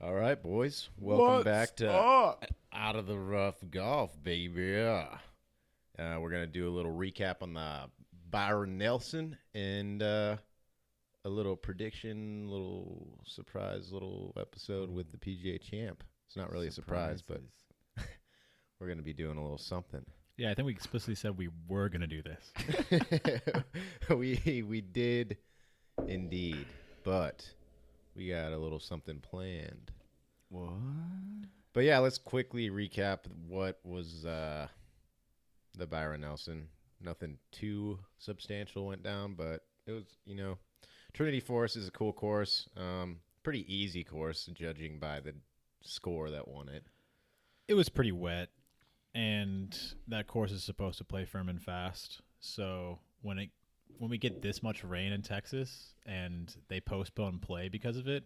All right, boys. Welcome back to Out of the Rough Golf, baby. We're going to do a little recap on the Byron Nelson and a little prediction, little surprise little episode with the PGA Champ. It's not really a surprise, but we're going to be doing a little something. Yeah, I think we explicitly said we were going to do this. we did indeed, but we got a little something planned. What? But yeah, let's quickly recap what was the Byron Nelson. Nothing too substantial went down, but it was, Trinity Forest is a cool course. Pretty easy course, judging by the score that won it. It was pretty wet, and that course is supposed to play firm and fast. So when we get this much rain in Texas and they postpone play because of it,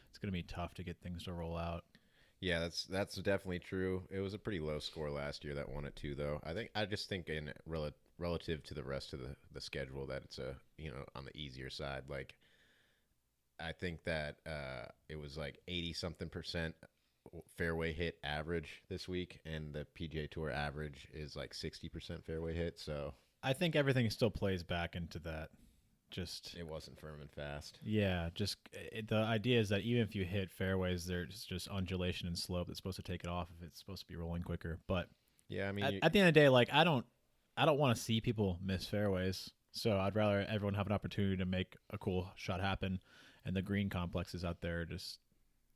it's going to be tough to get things to roll out. Yeah, that's definitely true. It was a pretty low score last year that won it too, though. I just think in relative to the rest of the schedule that it's on the easier side. Like, I think that it was like 80-something% fairway hit average this week, and the PGA Tour average is like 60% fairway hit. So I think everything still plays back into that. It wasn't firm and fast. Yeah, the idea is that even if you hit fairways, there's just undulation and slope that's supposed to take it off if it's supposed to be rolling quicker. But yeah, I mean, at the end of the day, like I don't want to see people miss fairways. So I'd rather everyone have an opportunity to make a cool shot happen, and the green complexes out there are just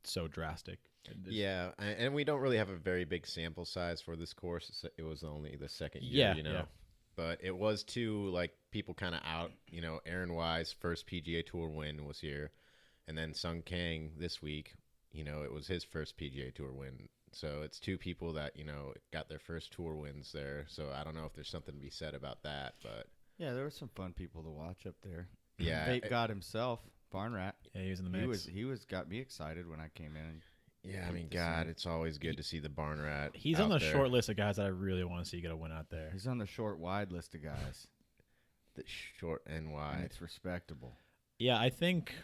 so drastic. Yeah, and we don't really have a very big sample size for this course. It was only the second year, Yeah. But it was too, like, people kind of out. Aaron Wise, first PGA Tour win was here. And then Sung Kang this week, it was his first PGA Tour win. So it's two people that, got their first tour wins there. So I don't know if there's something to be said about that. But Yeah, there were some fun people to watch up there. yeah. Vape God himself, Barn Rat. Yeah, he was in the mix. He was got me excited when I came in. Yeah, I mean, God, it's always good to see the Barn Rat. He's on the short list of guys that I really want to see get a win out there. He's on the short wide list of guys. The short and And wide. it's respectable. Yeah, I think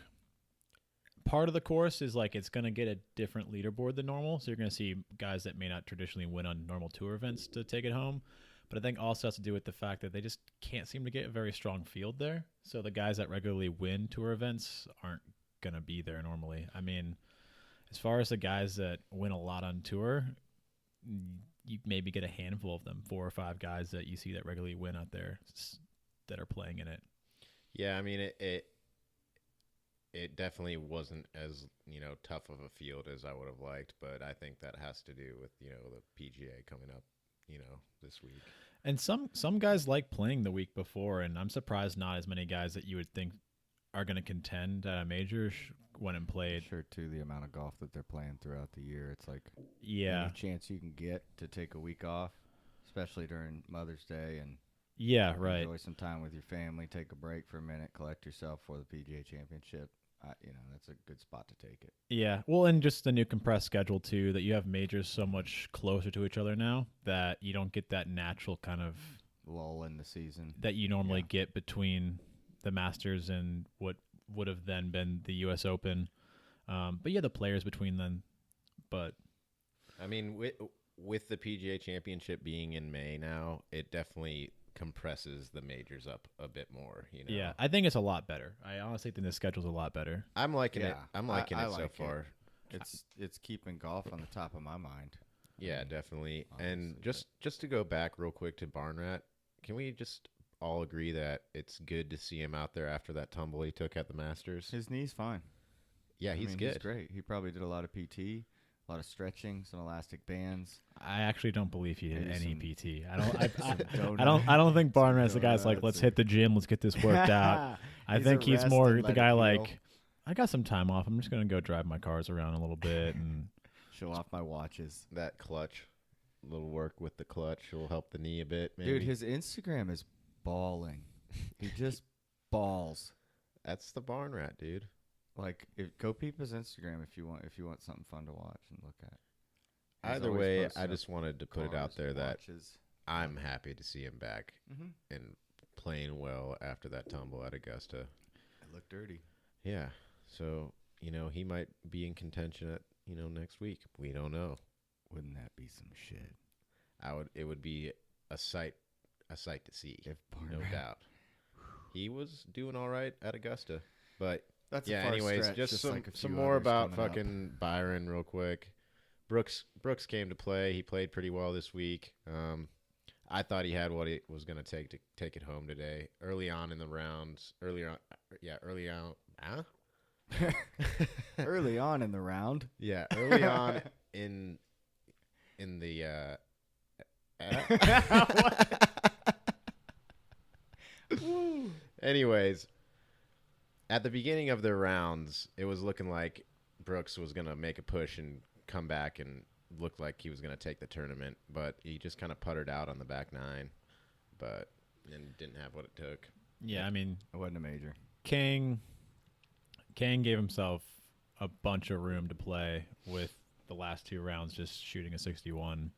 part of the course is like it's going to get a different leaderboard than normal. So you're going to see guys that may not traditionally win on normal tour events to take it home. But I think also has to do with the fact that they just can't seem to get a very strong field there. So the guys that regularly win tour events aren't going to be there normally. I mean, as far as the guys that win a lot on tour, you maybe get a handful of them, 4 or 5 guys that you see that regularly win out there that are playing in it. Yeah, I mean, it definitely wasn't as, tough of a field as I would have liked, but I think that has to do with, the PGA coming up, this week. And some guys like playing the week before, and I'm surprised not as many guys that you would think are going to contend at a major went and played. Sure, too, the amount of golf that they're playing throughout the year. It's like Yeah. any chance you can get to take a week off, especially during Mother's Day, and Yeah, right. enjoy some time with your family, take a break for a minute, collect yourself for the PGA Championship. That's a good spot to take it. Yeah. Well, and just the new compressed schedule, too, that you have majors so much closer to each other now that you don't get that natural kind of Lull in the season. that you normally get between the Masters and what would have then been the U.S. Open. But yeah, the players between them. But I mean, with the PGA Championship being in May now, it definitely compresses the majors up a bit more. yeah, I think it's a lot better. I honestly think the schedule's a lot better. I'm liking it. Yeah, I'm liking I it so like it. far. It's keeping golf on the top of my mind. Yeah, definitely. And Honestly, just to go back real quick to Barn Rat, can we just all agree that it's good to see him out there after that tumble he took at the Masters? His knee's fine. Yeah, he's good. He's great. He probably did a lot of PT, a lot of stretching, some elastic bands. I actually don't believe he did Maybe any some- PT. I some I don't think Barn some Rat's the guy's like, donuts let's or- hit the gym, let's get this worked out. I think he's a more rest and the let guy it like, heal. I got some time off. I'm just gonna go drive my cars around a little bit and Show off my watches. That clutch, little work with the clutch will help the knee a bit. Maybe. Dude, his Instagram is balling. He just balls. That's the Barn Rat, dude. Like, go peep his Instagram if you want something fun to watch and look at. He's Either always way, posting I up just wanted to put it out cars, there that watches. I'm happy to see him back Mm-hmm. and playing well after that tumble at Augusta. It looked dirty. Yeah. So, he might be in contention at next week. We don't know. Wouldn't that be some shit? It would be a sight to see, If no Barnett- doubt. He was doing all right at Augusta, but That's yeah. a far Anyways, stretch, just like a some few more others about coming up. fucking Byron real quick. Brooks came to play. He played pretty well this week. I thought he had what it was going to take it home today. Early on in the rounds, early on. Huh? Early on in the round. Yeah, early on in the. Anyways, at the beginning of their rounds, it was looking like Brooks was going to make a push and come back and looked like he was going to take the tournament, but he just kind of puttered out on the back nine, and didn't have what it took. Yeah, I mean, It wasn't a major. Kang gave himself a bunch of room to play with the last two rounds just shooting a 61.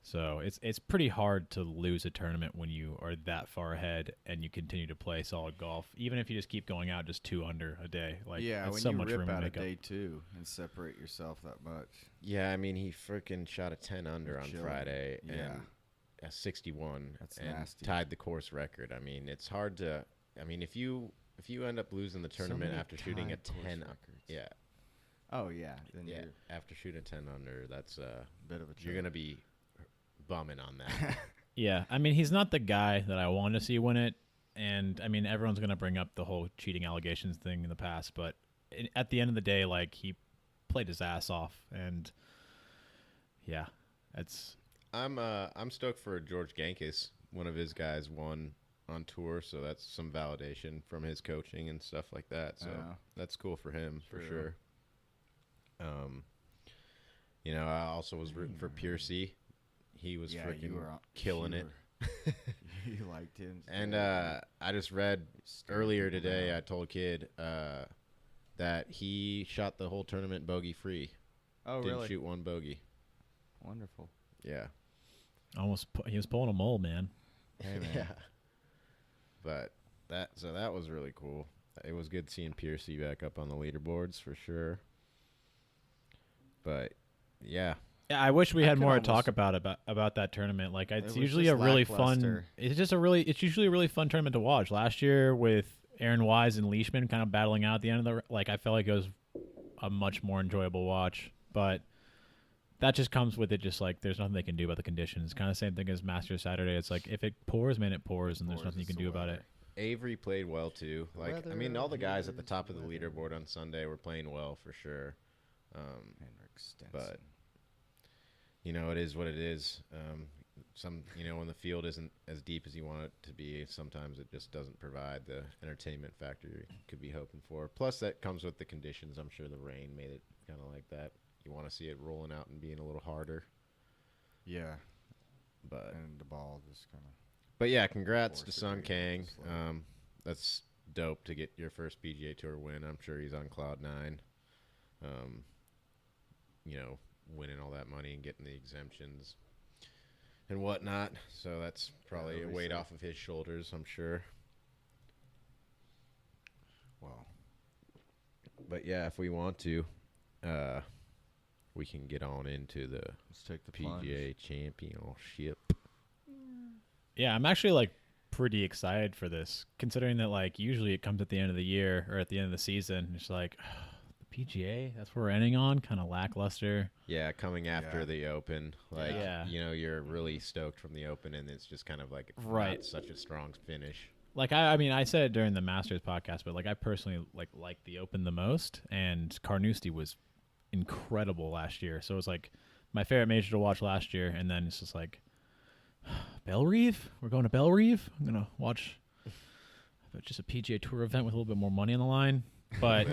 So it's pretty hard to lose a tournament when you are that far ahead and you continue to play solid golf, even if you just keep going out just 2 under a day. Like, Yeah, it's when so you much rip room to out a make up. day 2 and separate yourself that much. Yeah, I mean, he freaking shot a 10 under You're on chilling. Friday Yeah. and a 61 That's and nasty. tied the course record. I mean, it's hard to. I mean, if you end up losing the tournament many after shooting a tied course 10, records. yeah, Oh, yeah. Then yeah, you're after shooting a 10 under, that's a bit of a you're joke. gonna be bumming on that. Yeah, I mean, he's not the guy that I want to see win it. And, I mean, everyone's going to bring up the whole cheating allegations thing in the past. But at the end of the day, like, he played his ass off. And, yeah, that's... I'm stoked for George Gankis. One of his guys won on tour, so that's some validation from his coaching and stuff like that. So Yeah. that's cool for him for True. sure. I also was rooting for Piercy. He was Yeah, freaking you were killing you it. were- you liked him. And I just read earlier today, I told Kid that he shot the whole tournament bogey free. Oh, Didn't really? shoot one bogey. Wonderful. Yeah. He was pulling a mole, man. Hey, man. Yeah. But that was really cool. It was good seeing Piercy back up on the leaderboards for sure. But yeah. Yeah, I wish we I had could more to talk almost- about that tournament. Like, it's was usually just a really fun. lackluster. It's usually a really fun tournament to watch. Last year with Aaron Wise and Leishman kind of battling out at the end of the, like, I felt like it was a much more enjoyable watch. But that just comes with it. Just like there's nothing they can do about the conditions. Kind of same thing as Masters Saturday. It's like if it pours, man, it pours, and there's nothing you can do about it. Avery played well too. Like I mean, Weather, all the guys at the top of the weather. leaderboard on Sunday were playing well for sure. Henrik Stenson. But it is what it is. When the field isn't as deep as you want it to be, sometimes it just doesn't provide the entertainment factor you could be hoping for. Plus, that comes with the conditions. I'm sure the rain made it kind of like that. You want to see it rolling out and being a little harder. Yeah, But and the ball just kind of. But yeah, congrats to Force it Sun to go Kang. slow. That's dope to get your first PGA Tour win. I'm sure he's on cloud 9. Winning all that money and getting the exemptions and whatnot. So that's probably a that'll be weight sick. off of his shoulders, I'm sure. Well, But yeah, if we want to, we can get on into the let's take the plunge. PGA Championship. Yeah, I'm actually like pretty excited for this, considering that like usually it comes at the end of the year or at the end of the season. It's like the PGA, that's what we're ending on, kind of lackluster. Yeah, coming after Yeah. the Open, like Yeah. you're really stoked from the Open, and it's just kind of like Right. not such a strong finish. Like I mean, I said it during the Masters podcast, but like I personally like the Open the most, and Carnoustie was incredible last year. So it was like my favorite major to watch last year, and then it's just like Bellerive. We're going to Bellerive. I'm gonna watch just a PGA Tour event with a little bit more money on the line. But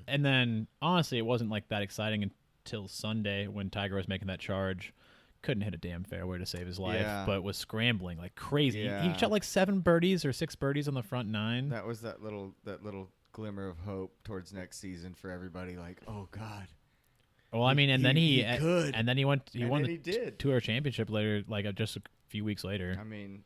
and then honestly, it wasn't like that exciting until Sunday when Tiger was making that charge. Couldn't hit a damn fairway to save his life, Yeah. but was scrambling like crazy. He Yeah. shot like 7 birdies or 6 birdies on the front 9. That was that little glimmer of hope towards next season for everybody. Like, oh God. Well, I mean, and then he could. and then he won And the he did. Tour Championship later, like just a few weeks later. I mean,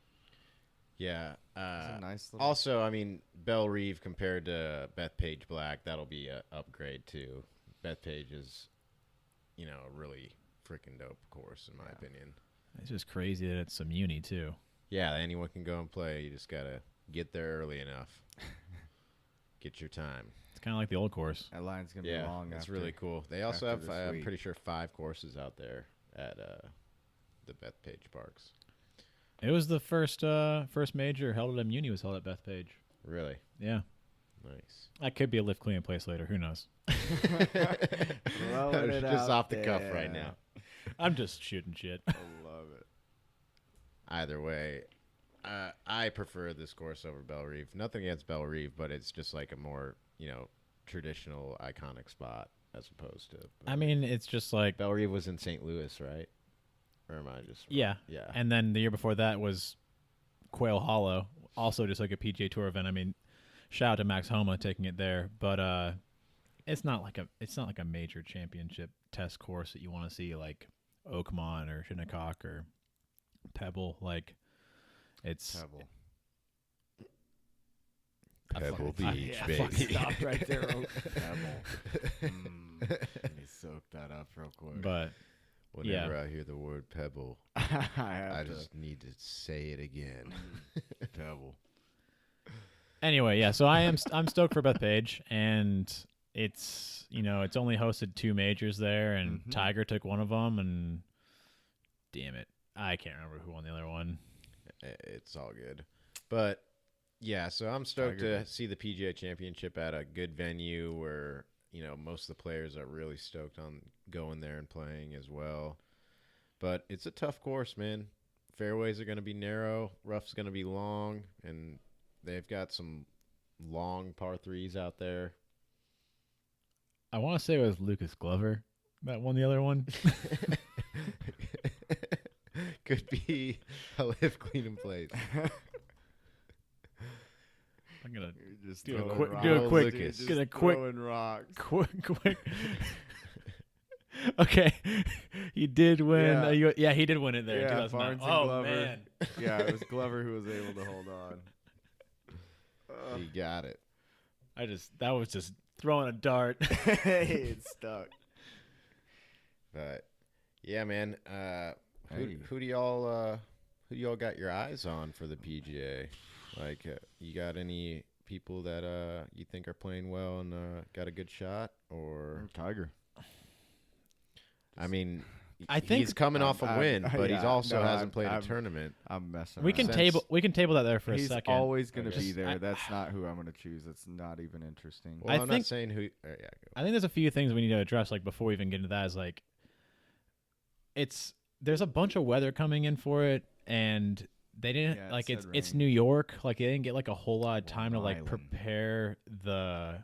Yeah. it's a nice little. Also, I mean, Belle Reeve compared to Bethpage Black, that'll be an upgrade too. Bethpage is, you know, a really freaking dope course in my opinion. It's just crazy that it's a muni too. Yeah, anyone can go and play. You just gotta get there early enough. Get your time. It's kind of like the old course. That line's gonna be long. It's after, really cool. They also have, this I'm week. pretty sure, 5 courses out there at the Bethpage Parks. It was the first major held at a muni was held at Bethpage. Really? Yeah. Nice. That could be a lift clean place later. Who knows? Throwing it Just out off the cuff there. right now. I'm just shooting shit. I love it. Either way, I prefer this course over Belle Reve. Nothing against Belle Reve, but it's just like a more, you know, traditional, iconic spot as opposed to. I mean, it's just like Belle Reve was in St. Louis, right? Or am I just? yeah. Yeah. And then the year before that was Quail Hollow, also just like a PGA Tour event. I mean, shout out to Max Homa taking it there, but it's not like a major championship test course that you want to see like Oakmont or Shinnecock or Pebble. Like it's Pebble. Pebble I Beach, fucking baby. stopped right there. Pebble. Let me soak that up real quick. But Whenever I hear the word Pebble, I just need to say it again. Pebble. anyway, yeah. So I'm stoked for Bethpage, and it's it's only hosted 2 majors there, and Mhm. Tiger took one of them, and damn it, I can't remember who won the other one. It's all good. But, yeah, so I'm stoked Tiger. to see the PGA Championship at a good venue where, you know, most of the players are really stoked on going there and playing as well. But it's a tough course, man. Fairways are going to be narrow, rough's going to be long, and they've got some long par 3s out there. I want to say it was Lucas Glover that won the other one. Could be a live clean in place. I'm gonna You're just do a throwing quick, rocks. do a quick, Lucas. You're just get a quick, throwing rocks. quick. Okay, he did win. Yeah. He did win it there. in Yeah, 2009. Barnes and Oh Glover. man, Yeah, it was Glover who was able to hold on. You got it. that was just throwing a dart. It's stuck. But, yeah, man. Hey. Who do y'all got your eyes on for the PGA? Like, you got any people that you think are playing well and got a good shot? Or Tiger. I mean, I think- he's coming off a win, but he's yeah, also no, hasn't played I'm- a tournament. I'm messing we around. can Since- table that there for He's a second. always going to Okay. be there. I- That's not who I'm going to choose. That's not even interesting. Well, I I'm think- not saying who. Yeah, go. I think there's a few things we need to address, like before we even get into that. Is like, there's a bunch of weather coming in for it, and they didn't Yeah, it like said it's rain. New York. Like they didn't get like a whole lot of time to Long like Island. prepare the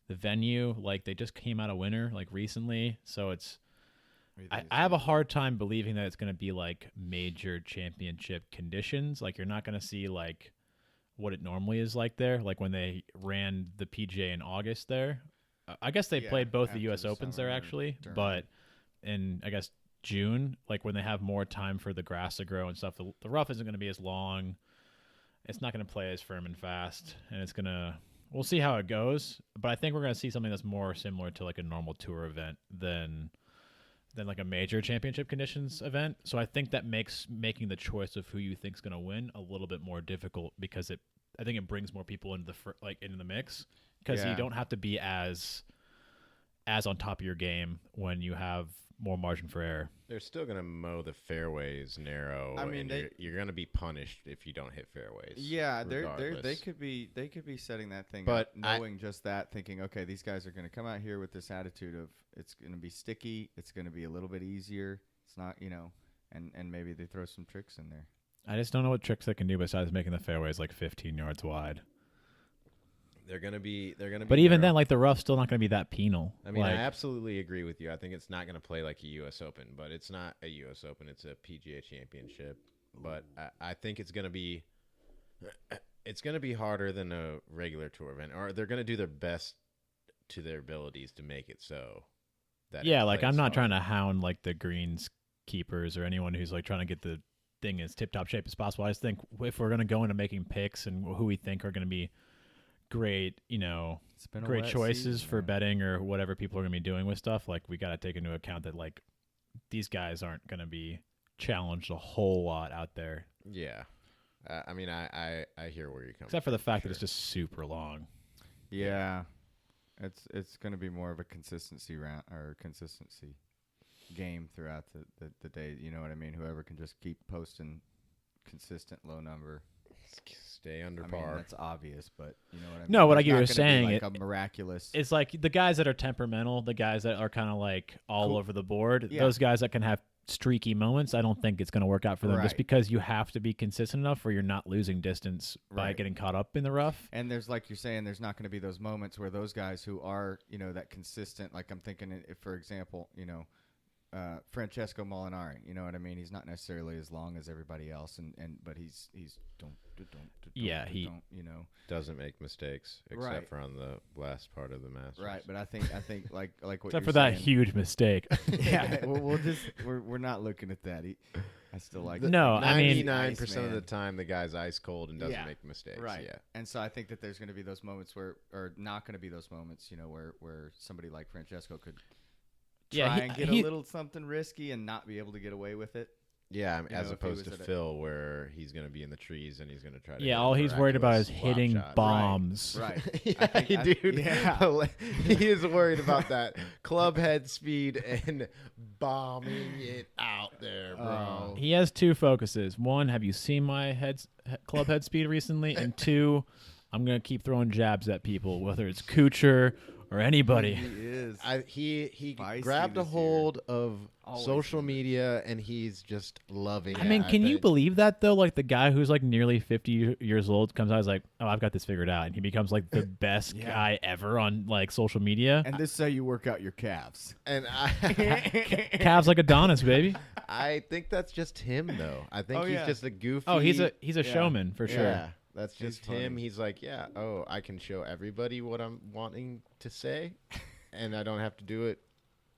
venue. Like they just came out of winter like recently, so it's. I have a hard time believing that it's going to be like major championship conditions. Like you're not going to see like what it normally is like there. Like when they ran the PGA in August there. I guess they Yeah, played both the after U.S. the Opens there summer actually, tournament. but in I guess June, like when they have more time for the grass to grow and stuff, the rough isn't going to be as long. It's not going to play as firm and fast, and it's going to. We'll see how it goes, but I think we're going to see something that's more similar to like a normal tour event than like a major championship conditions event. So I think that makes making the choice of who you think's going to win a little bit more difficult because I think it brings more people into into the mix because you Yeah. don't have to be as on top of your game when you have more margin for error. They're still gonna mow the fairways narrow. I mean, and you're gonna be punished if you don't hit fairways. Yeah, they regardless. could be setting that thing But up, knowing just that, thinking, okay, these guys are going to come out here with this attitude of it's going to be sticky, it's going to be a little bit easier. It's not, and maybe they throw some tricks in there. I just don't know what tricks they can do besides making the fairways like 15 yards wide. They're gonna be. But even narrow. then, like the rough's still not going to be that penal. I mean, like, I absolutely agree with you. I think it's not going to play like a U.S. Open, but it's not a U.S. Open. It's a PGA Championship. But I think it's going to be harder than a regular tour event, or they're going to do their best to their abilities to make it so. That yeah, it like plays I'm not hard. trying to hound like the greens keepers or anyone who's like trying to get the thing as tip top shape as possible. I just think if we're going to go into making picks and who we think are going to be great, It's been a great wet choices season, for man. betting or whatever people are going to be doing with stuff. Like, we got to take into account that, like, these guys aren't going to be challenged a whole lot out there, Yeah. I mean, I hear where you're coming except for the from, fact sure. that it's just super long. Yeah, it's going to be more of a consistency round or consistency game throughout the day. You know what I mean? Whoever can just keep posting consistent low number. Stay under I par. mean, that's obvious, but you know what I mean. No, what I There's get not you're gonna be, saying, like a miraculous. It's like the guys that are temperamental, the guys that are kind of like all Cool. over the board, Yeah. those guys that can have streaky moments, I don't think it's going to work out for them just Right. because you have to be consistent enough where you're not losing distance by Right. getting caught up in the rough. And there's, like you're saying, there's not going to be those moments where those guys who are, that consistent, like I'm thinking, if, for example, Francesco Molinari, you know what I mean? He's not necessarily as long as everybody else, but he's Yeah, he- Doesn't make mistakes except Right. for on the last part of the Masters. right. But I think like what Except you're for that saying- huge mistake. Yeah, we're not looking at that. I still like No, I mean- 99% of the Iceman. time, the guy's ice cold and doesn't Yeah. make mistakes. Right. Yeah. And so I think that there's going to be those moments or not going to be those moments, where somebody like Francesco could Yeah, try he- and get he- a little something risky and not be able to get away with it. Yeah, You as know, if he opposed was to at a- Phil, where he's going to be in the trees and he's going to try to. Yeah, hit a all he's worried about is miraculous flop hitting shot. bombs. Right. Yeah, dude. yeah. He is worried about that club head speed and bombing it out there, bro. He has two focuses. One, have you seen my club head speed recently? And two, I'm going to keep throwing jabs at people, whether it's Kuchar or anybody. He is. He Feisty grabbed a this year. hold of Always social been. media and he's just loving it. I mean, can you think. believe that, though? Like, the guy who's, like, nearly 50 years old comes out and is like, oh, I've got this figured out. And he becomes, like, the best Yeah. guy ever on, like, social media. And this is how you work out your calves. And Calves like Adonis, baby. I think that's just him, though. I think Oh, he's yeah. just a goofy. Oh, he's a Yeah. showman, for sure. Yeah, that's He's just him. funny. He's like, yeah, I can show everybody what I'm wanting to say, and I don't have to do it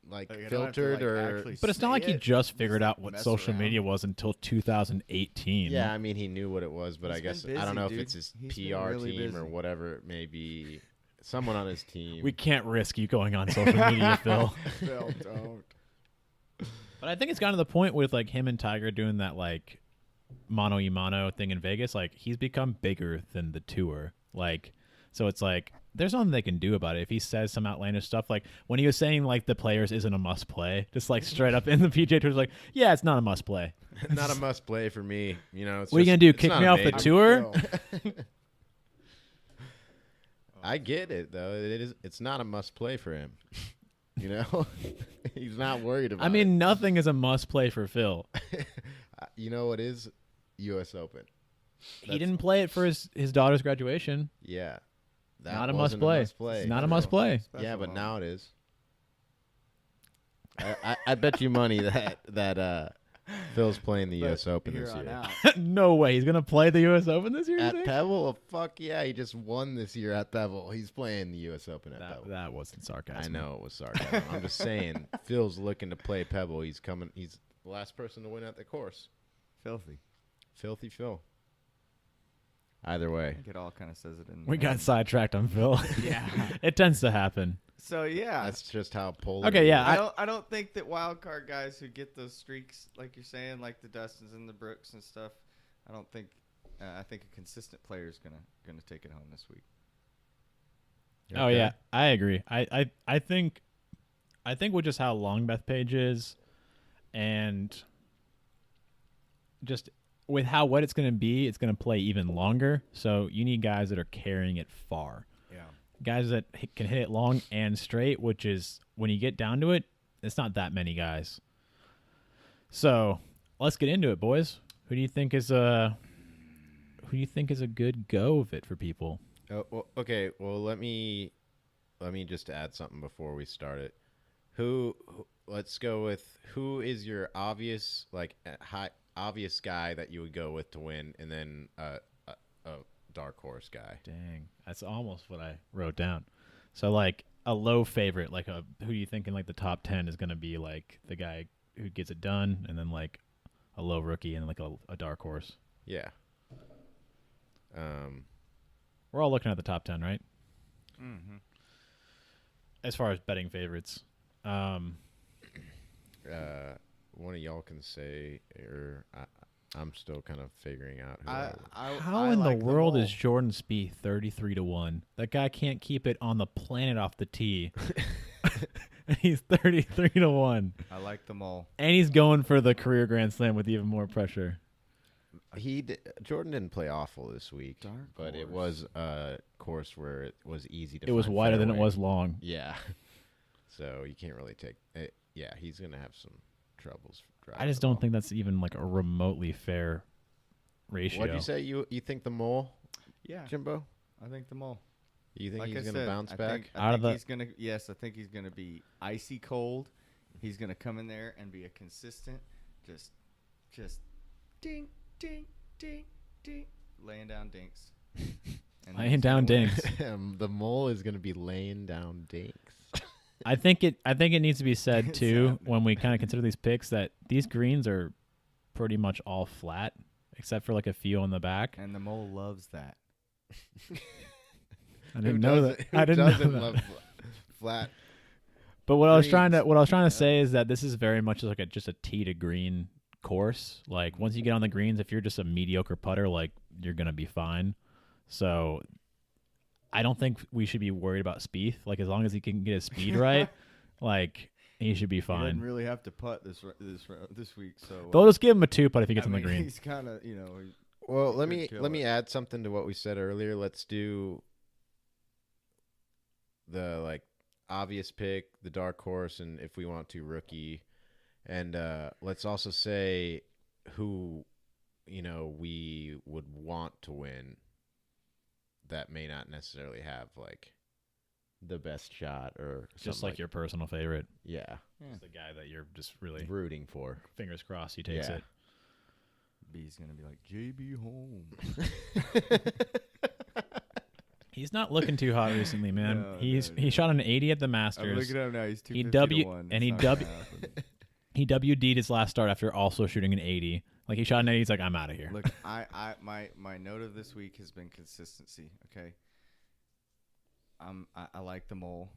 like Like, I don't have to, filtered like, or. actually But it's not say like he it. just figured out what mess social around. media was until 2018. Yeah, I mean, he knew what it was, but He's I guess been I don't busy, know dude. if it's his He's been PR really team or busy. whatever it may be. Someone on his team. We can't risk you going on social media, Phil. Phil, don't. But I think it's gotten to the point with like him and Tiger doing that like mano y mano thing in Vegas. Like he's become bigger than the tour. Like, so it's like there's nothing they can do about it. If he says some outlandish stuff, like when he was saying like the players isn't a must play, just like straight up in the PGA Tour, like yeah, it's not a must play. Not a must play for me. You know, it's What are you just- gonna do? it's Kick not me a off the major. tour? I get it though. It's not a must play for him. You know, he's not worried about. I mean, nothing is a must play for Phil. it. You know what is U.S. Open? He didn't play it for his daughter's graduation. Yeah, that Not a must wasn't play. must play. It's not a True. must play. Yeah, but Special now it is. I bet you money that Phil's playing the But U.S. Open here this on year. out, No way. He's gonna play the U.S. Open this year. you At think? Pebble? Oh, fuck yeah, he just won this year at Pebble. He's playing the U.S. Open at Pebble. That wasn't sarcasm. I know it was sarcasm. I'm just saying, Phil's looking to play Pebble. He's coming. He's the last person to win at the course. filthy. Filthy Phil. Either I way, think it all kind of says it in. We got sidetracked on Phil. Yeah. It tends to happen. So yeah. that's just how polar. Okay, it yeah, is. I don't think that wild card guys who get those streaks, like you're saying, like the Dustins and the Brooks and stuff. I don't think. I think a consistent player is gonna take it home this week. Oh Okay. yeah, I agree. I think with just how long Bethpage is, and just with how wet it's going to be, it's going to play even longer. So you need guys that are carrying it far. Yeah. Guys that can hit it long and straight, which is when you get down to it, it's not that many guys. So let's get into it, boys. Who do you think is a good go of it for people? Oh, well, okay. Well, let me just add something before we start it. Let's go with who is your obvious obvious guy that you would go with to win, and then a dark horse guy. Dang, that's almost what I wrote down. So like a low favorite, like who do you think in like the top 10 is going to be like the guy who gets it done, and then like a low rookie and like a dark horse. Yeah. We're all looking at the top 10, right? Mm-hmm. As far as betting favorites. One of y'all can say, or I'm still kind of figuring out who How in like the world mole. is Jordan Spieth 33-1? That guy can't keep it on the planet off the tee. And he's 33-1. I like the mole. And he's going for the career Grand Slam with even more pressure. Jordan didn't play awful this week, but it was a course where it was easy to. It was find wider than it fairway. was long. Yeah, so you can't really take it. Yeah, he's gonna have some troubles. I just don't think that's even like a remotely fair ratio. What'd you say? You think the mole? Yeah, Jimbo. I think the mole. You think Like he's I gonna said, bounce I back? think, I Out of think the- he's gonna. Yes, I think he's gonna be icy cold. He's gonna come in there and be a consistent, just ding, ding, ding, ding, laying down dinks. And Laying he's down gonna win. dinks. The mole is gonna be laying down dinks. I think it needs to be said It's too happening. when we kind of consider these picks that these greens are pretty much all flat except for like a few on the back. And the mole loves that. I didn't know that. Who I didn't know doesn't that. love flat? But what I was trying greens? to say is that this is very much like just a tee to green course. Like once you get on the greens, if you're just a mediocre putter, like you're gonna be fine. So I don't think we should be worried about Spieth. Like as long as he can get his speed right, like he should be He doesn't fine. really have to putt this week, so They'll just give him a 2 putt if he gets I on the mean, green. He's kind of Well, He let could me kill let me it. add something to what we said earlier. Let's do the like obvious pick, the dark horse, and if we want to, rookie. And let's also say who we would want to win that may not necessarily have like the best shot or Just something like your personal favorite. yeah, It's the guy that you're just really rooting for. fingers crossed he takes Yeah. it. B's gonna be like JB Holmes. He's not looking too hot recently, man. No, He shot an 80 at the I'm Masters. looking at him now. He's 250 He to W- 1. and he It's not W- gonna happen. He WD'd his last start after also shooting an 80. Like he shot an 80, he's like, I'm out of here. Look, my note of this week has been consistency. Okay, I like the mole,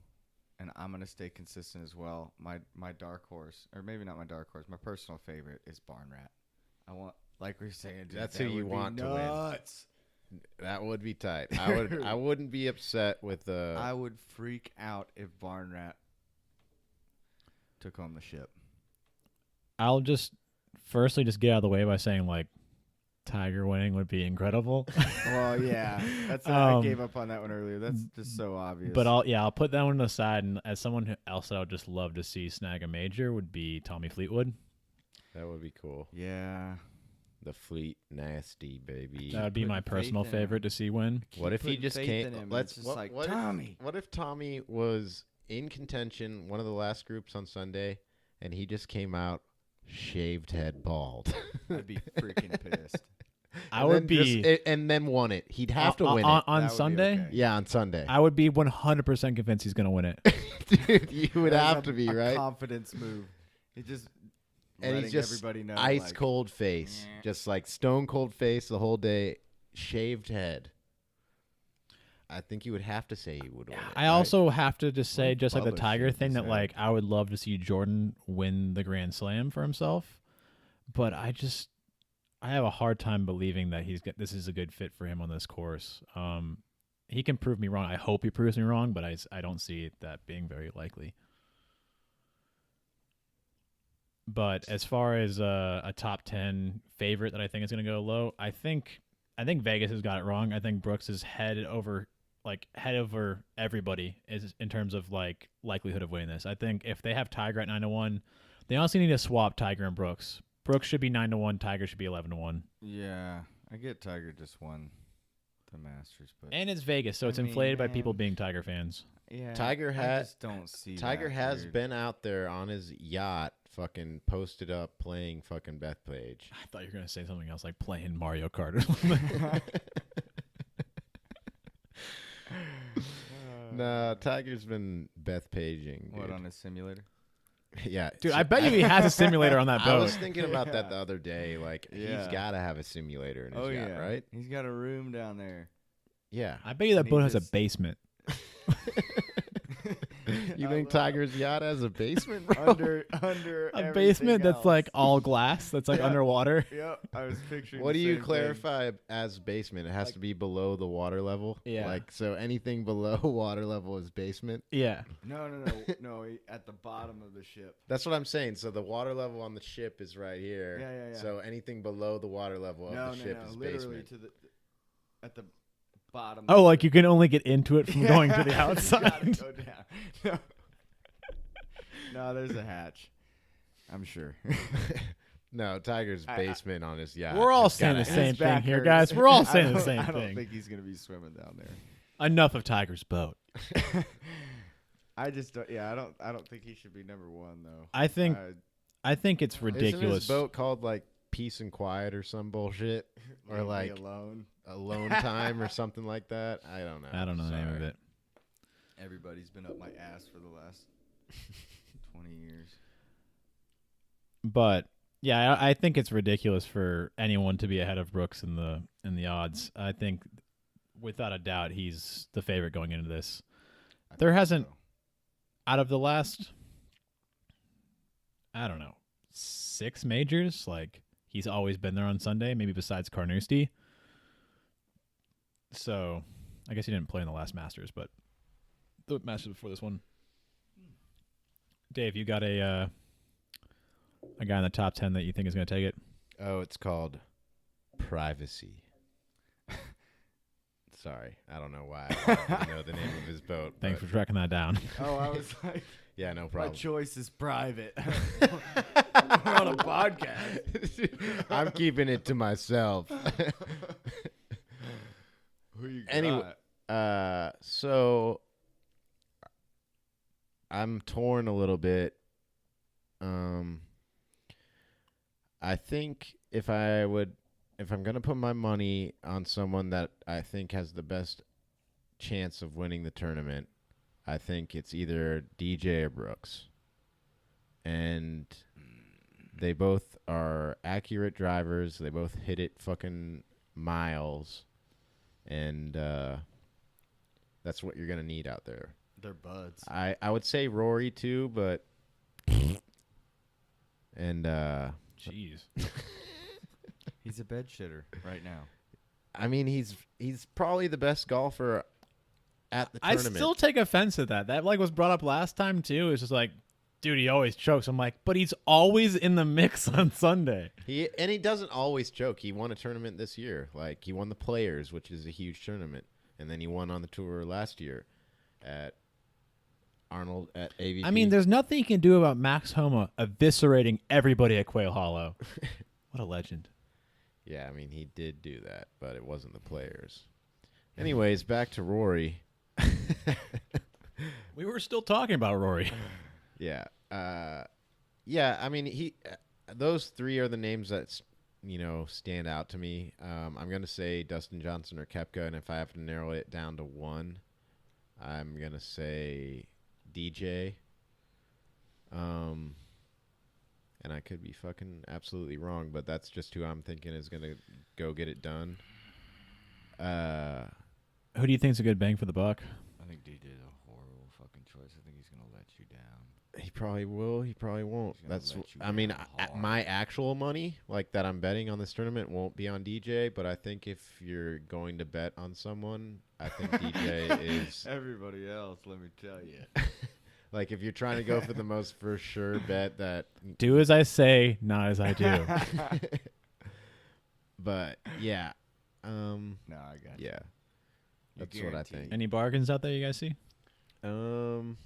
and I'm gonna stay consistent as well. My dark horse, or maybe not my dark horse, my personal favorite is Barn Rat. I want, like we're saying, dude, That's that who you would be want to win. nuts. That would be tight. I wouldn't be upset with the. I would freak out if Barn Rat took home the ship. I'll just firstly just get out of the way by saying like Tiger winning would be incredible. Well, yeah, that's I gave up on that one earlier. That's just so obvious. But I'll put that one aside. And as someone else that I would just love to see snag a major would be Tommy Fleetwood. That would be cool. yeah, The Fleet Nasty, baby. That would be my putting faith personal in him. favorite to see win. What if he putting just faith came? in him, and Let's. it's just like, what Tommy. If, what if Tommy was in contention, one of the last groups on Sunday, and he just came out shaved head, bald? I'd be freaking pissed. I would be and then won it. He'd have to win on it. That would be Sunday. okay. Yeah, on Sunday. I would be 100% convinced he's gonna win it. Dude, you would That's have to be a right. confidence move. He just And letting he's just everybody know, ice like, cold face, "Meh." just like stone cold face the whole day, shaved head. I think you would have to say he would win it. I right? also have to just say, What just like the Bubba Tiger shaved thing, his that head. like I would love to see Jordan win the Grand Slam for himself, but I have a hard time believing that this is a good fit for him on this course. He can prove me wrong. I hope he proves me wrong, but I don't see that being very likely. But as far as a top 10 favorite that I think is going to go low, I think Vegas has got it wrong. I think Brooks is head over everybody is in terms of like likelihood of winning this. I think if they have Tiger at 9-1, they honestly need to swap Tiger and Brooks. Brooks should be 9-1. Tiger should be 11-1. Yeah, I get Tiger just won the Masters, but And it's Vegas, so I it's mean, inflated by man. people being Tiger fans. yeah, Tiger I just don't see. Tiger that, has dude. been out there on his yacht, fucking posted up playing fucking Bethpage. I thought you were gonna say something else like playing Mario Kart or something. Nah, Tiger's been Bethpaging. What dude. on his simulator? Yeah, Dude, I bet you he has a simulator on that I boat. was thinking about that Yeah. the other day. Like, he's Yeah. got to have a simulator in his Oh yacht, yeah, right? He's got a room down there. Yeah. I bet you that And he boat has a just- basement. You think Tiger's yacht has a basement, bro? under A everything basement that's else. like all glass, that's like Yeah. underwater. Yep, I was picturing. What the do you same thing. clarify as basement? It has to be below the water level. Yeah. Like, so anything below water level is basement. Yeah. No. At the bottom of the ship. That's what I'm saying. So the water level on the ship is right here. Yeah. So anything below the water level of the ship is literally basement. to the at the bottom. Oh, of like the- you can only get into it from going to the You gotta outside. go down. No, there's a hatch. I'm sure. No, Tiger's basement on his yacht. We're all It's saying the gotta same His thing back here, hurts. guys. We're all I saying the don't- same I don't thing. think he's gonna be swimming down there. Enough of Tiger's boat. I just don't. Yeah, I don't think he should be number one though. I think it's Isn't ridiculous. his boat called like Peace and Quiet or some bullshit? Or Leave me like alone. Alone Time or something like that? I don't know. I don't know the name of Sorry. it. Everybody's been up my ass for the last 20 years. But yeah, I think it's ridiculous for anyone to be ahead of Brooks in the odds. I think without a doubt he's the favorite going into this. I There think hasn't- so. Out of the last, I don't know, 6 majors, like he's always been there on Sunday, maybe besides Carnoustie. So I guess he didn't play in the last Masters, but the Masters before this one. Dave, you got a guy in the top 10 that you think is going to take it? Oh, it's called Privacy. Sorry, I don't know why. I don't know the name of his boat. Thanks but- for tracking that down. Oh, I was like, Yeah, no my problem. choice is private. We're on a podcast. I'm keeping it to myself. Who you got? Anyway, so I'm torn a little bit. I think if I'm gonna put my money on someone that I think has the best chance of winning the tournament, I think it's either DJ or Brooks. And they both are accurate drivers. They both hit it fucking miles. And that's what you're going to need out there. They're buds. I would say Rory too, but and Jeez. He's a bed shitter right now. I mean he's probably the best golfer at the I tournament. still take offense at that. That like was brought up last time too. It's just like, dude, he always chokes. I'm like, but he's always in the mix on Sunday. He doesn't always choke. He won a tournament this year. Like he won the Players, which is a huge tournament, and then he won on the tour last year at Arnold at AVP. I mean, there's nothing you can do about Max Homa eviscerating everybody at Quail Hollow. What a legend. yeah, I mean he did do that, but it wasn't the Players. Anyways, back to Rory. We were still talking about Rory. Yeah. Yeah, I mean he those three are the names that stand out to me. I'm going to say Dustin Johnson or Koepka, and if I have to narrow it down to one, I'm going to say DJ. And I could be fucking absolutely wrong, but that's just who I'm thinking is going to go get it done. Who do you think's a good bang for the buck? I think DJ's a horrible fucking choice. I think he's gonna let you down. He probably will. He probably won't. He's gonna That's. let you I mean, down hard. my actual money, like that I'm betting on this tournament, won't be on DJ. But I think if you're going to bet on someone, I think DJ is Everybody else, let me tell you. like if you're trying to go for the most for sure bet that. Do as I say, not as I do. But yeah, No, I got you. yeah, You're that's what I guaranteed. think. Any bargains out there you guys see? Well,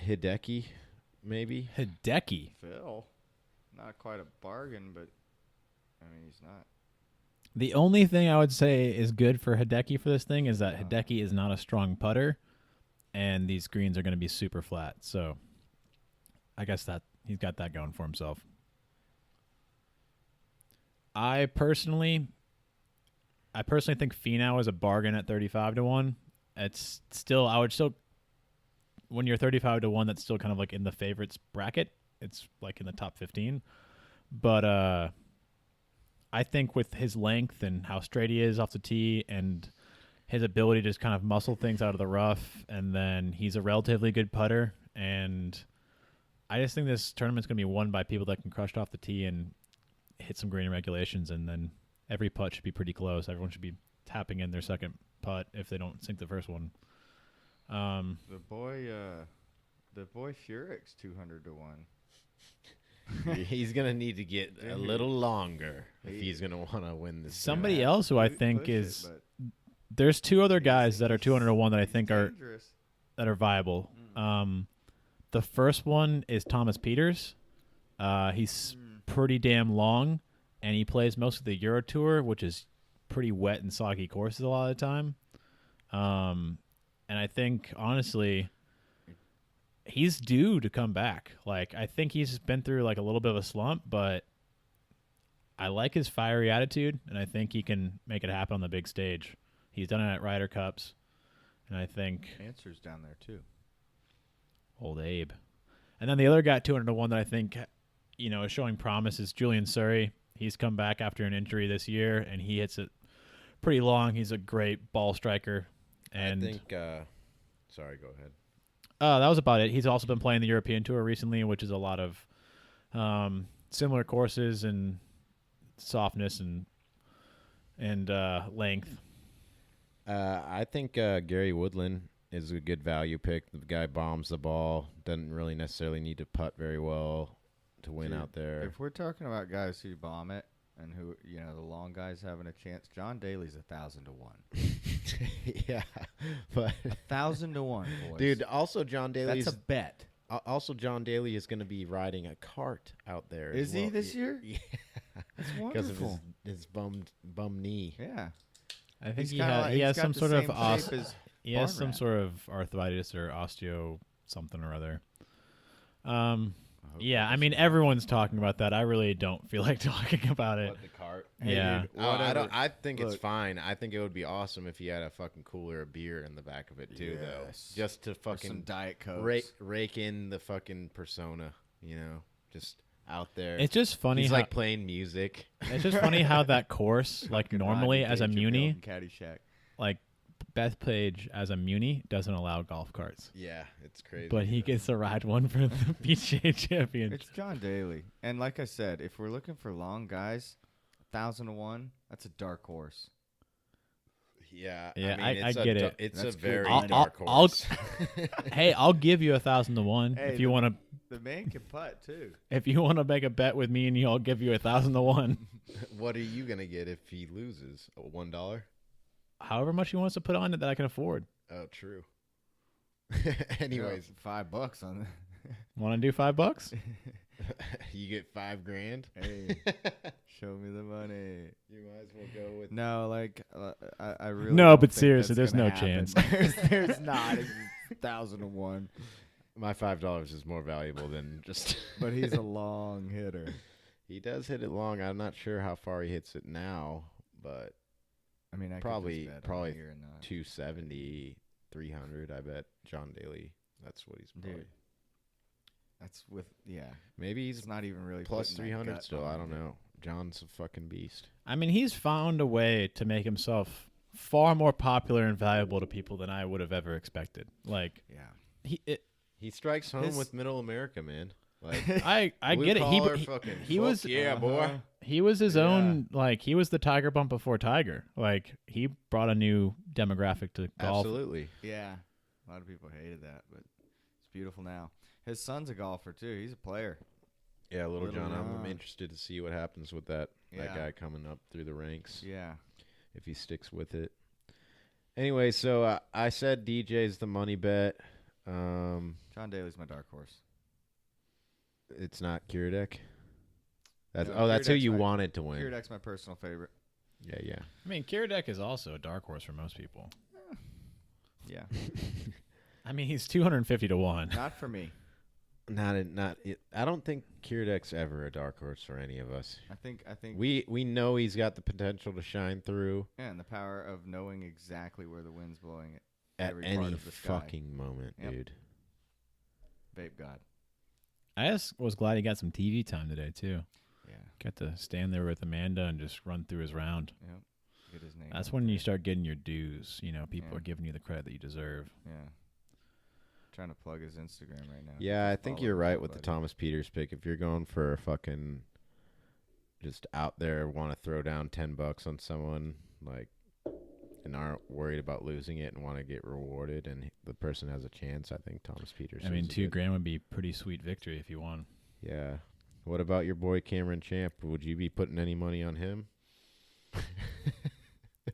Hideki, maybe. Hideki. Phil, not quite a bargain, but I mean he's not. The only thing I would say is good for Hideki for this thing is that Hideki is not a strong putter, and these greens are going to be super flat. So I guess that he's got that going for himself. I personally think Finau is a bargain at 35-1. It's still, I would still, when you're 35-1, that's still kind of like in the favorites bracket. It's like in the top 15. But I I think with his length and how straight he is off the tee and his ability to just kind of muscle things out of the rough, and then he's a relatively good putter, and I just think this tournament's going to be won by people that can crush it off the tee and hit some green regulations, and then every putt should be pretty close. Everyone should be tapping in their second putt if they don't sink the first one. The boy Furyk's 200 to 1. He's gonna need to get a little longer if he's gonna want to win this. Somebody else who I think is there's two other guys that are 200 to 1 that I think are viable. The first one is Thomas Peters. He's pretty damn long, and he plays most of the Euro Tour, which is pretty wet and soggy courses a lot of the time. And I think, honestly, he's due to come back. Like, I think he's been through, like, a little bit of a slump, but I like his fiery attitude, and I think he can make it happen on the big stage. He's done it at Ryder Cups, and I think... Answer's down there, too. Old Abe. And then the other guy, 200 to 1, that I think, you know, is showing promise is Julian Surrey. He's come back after an injury this year, and he hits it pretty long. He's a great ball striker. And I think, sorry, go ahead. That was about it. He's also been playing the European Tour recently, which is a lot of similar courses and softness and length. I think Gary Woodland is a good value pick. The guy bombs the ball, doesn't really necessarily need to putt very well to win out there. If we're talking about guys who bomb it and who, you know, the long guys having a chance, John Daly's 1,000 to 1. Yeah, but 1,000 to 1, boys. Dude, also John Daly's that's a bet. Also, John Daly is going to be riding a cart out there. Is he this year? Yeah, that's because wonderful. of his bum knee. Yeah, I think He's he kinda like- has he's got some the sort of same shape as he has Barn some Rat. sort of arthritis or osteo something or other. hope Yeah, that I mean doesn't- everyone's talking about that. I really don't feel like talking about it. What, the cart? Yeah. dude, I whatever. don't. I think it's Look. fine. I think it would be awesome if he had a fucking cooler of beer in the back of it too, though, Yes. just to Or some fucking Diet Coke. rake in the fucking persona. You know, just out there. It's just funny He's how like playing music. it's just funny how that course, like normally as a muni, Caddyshack. like Bethpage as a muni doesn't allow golf carts, Yeah, it's crazy. but he gets to ride one for the PGA Championship. It's John Daly, and like I said, if we're looking for long guys, 1,000 to 1, that's a dark horse. Yeah, Yeah, I mean, I it's get a it. It's That's a cool. very I'll- dark I'll- horse. Hey, I'll give you 1,000 to 1 Hey, if you want to. The man can putt too. If you want to make a bet with me and you, I'll give you 1,000 to 1. What are you gonna get if he loses? $1? However much he wants to put on it that I can afford. Oh, true. Anyways, $5 on Want to do $5? you get $5,000. Hey, show me the money. You might as well go with. No, like I really No, don't but think seriously, that's there's gonna no happen. chance. there's not. It's 1,000 to 1. My $5 is more valuable than just. But he's a long hitter. He does hit it long. I'm not sure how far he hits it now, but I mean, I Probably- could just bet probably on here and not. 270, 300. I bet John Daly. That's what he's probably. Dude, that's with Maybe He's he's not even really plus putting that 300 gut still. I behind don't it. know. John's a fucking beast. I mean, he's found a way to make himself far more popular and valuable to people than I would have ever expected. Like, Yeah. He strikes home His- with Middle America, man. Like I blue get it. collar He fucking he fuck was yeah, boy. he was his Yeah. own, like, he was the Tiger bump before Tiger. Like, he brought a new demographic to golf. Absolutely. Yeah. A lot of people hated that, but it's beautiful now. His son's a golfer too. He's a player. Yeah, Little Little John. I'm John. interested to see what happens with that Yeah. guy coming up through the ranks Yeah. if he sticks with it. Anyway, so I said DJ's the money bet. John Daly's my dark horse. It's not Kiradek. That's No, that's who Kiradek's you my- wanted to win. Kiradek's my personal favorite. Yeah. I mean, Kiradek is also a dark horse for most people. Yeah. I mean, he's 250 to 1. Not for me. I don't think Kiradek's ever a dark horse for any of us. I think We know he's got the potential to shine through yeah, and the power of knowing exactly where the wind's blowing it. at Every part any of the sky. fucking moment, Yep. dude. Vape God. I just was glad he got some TV time today, too. Yeah. Got to stand there with Amanda and just run through his round. Yep. Get his name. That's out when there. you start getting your dues. You know, people Yeah. are giving you the credit that you deserve. Yeah. Trying to plug his Instagram right now. Yeah, I Just think follow you're him, right with the everybody. Thomas Peters pick. If you're going for a fucking just out there, want to throw down $10 on someone, like, and aren't worried about losing it and want to get rewarded, and the person has a chance, I think Thomas Peters. I mean, is a $2 good- grand would be pretty sweet victory if you won. Yeah. What about your boy Cameron Champ? Would you be putting any money on him?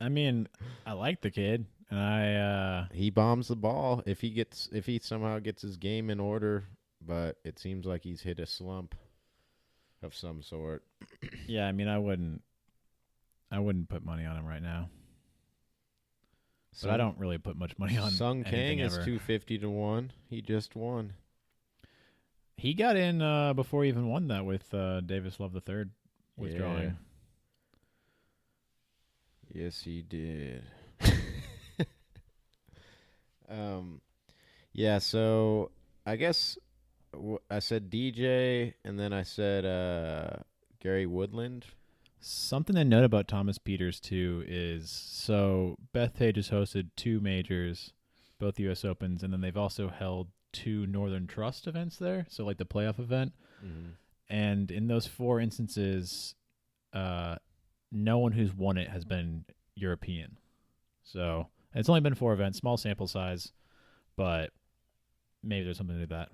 I mean, I like the kid, and He bombs the ball if he somehow gets his game in order, but it seems like he's hit a slump of some sort. yeah, I mean, I wouldn't put money on him right now. But I don't really put much money on Sung anything Kang is ever. 250 to 1. He just won. He got in before he even won that with Davis Love III withdrawing. Yes, he did. Yeah, so I guess I said DJ, and then I said Gary Woodland. Something to note about Thomas Peters, too, is so Bethpage has hosted 2 majors, both U.S. Opens, and then they've also held 2 Northern Trust events there, so like the playoff event. Mm-hmm. And in those 4 instances, no one who's won it has been European. So it's only been 4 events, small sample size, but maybe there's something to that.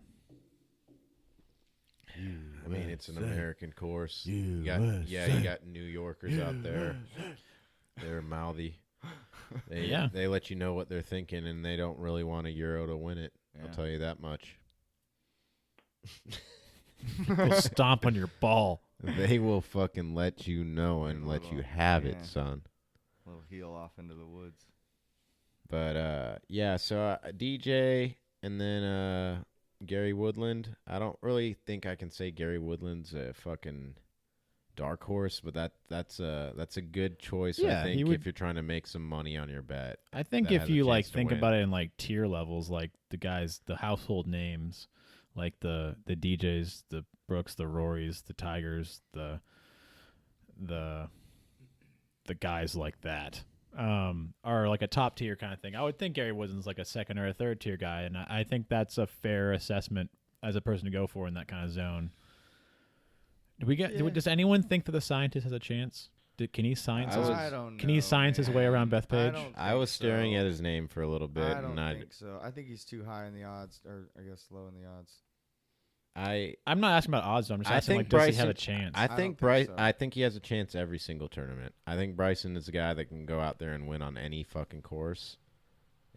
I mean, it's an American course. You got New Yorkers out there. They're mouthy. They let you know what they're thinking, and they don't really want a Euro to win it. Yeah. I'll tell you that much. They'll stomp on your ball. They will fucking let you know and let you have it, son. Little heel off into the woods. But yeah, so DJ and then Gary Woodland. I don't really think I can say Gary Woodland's a fucking dark horse, but that's a good choice. Yeah, I think if you're trying to make some money on your bet. I think that if has a you like chance to think win. about it in like tier levels, like the household names, like the DJs, the Brooks, the Rorys, the Tigers, the guys like that, are like a top tier kind of thing. I would think Gary Woodland's like a second or a third tier guy, and I think that's a fair assessment as a person to go for in that kind of zone. Does anyone think that the scientist has a chance? Can he science? I don't know. Can he science his way around Bethpage? I I was staring at his name for a little bit, I don't and think so. I think he's too high in the odds, or I guess low in the odds. I'm not asking about odds, though. I'm just I asking, think like, does he Bryson- have a chance? I don't think think Bryce. so. I think he has a chance every single tournament. I think Bryson is a guy that can go out there and win on any fucking course,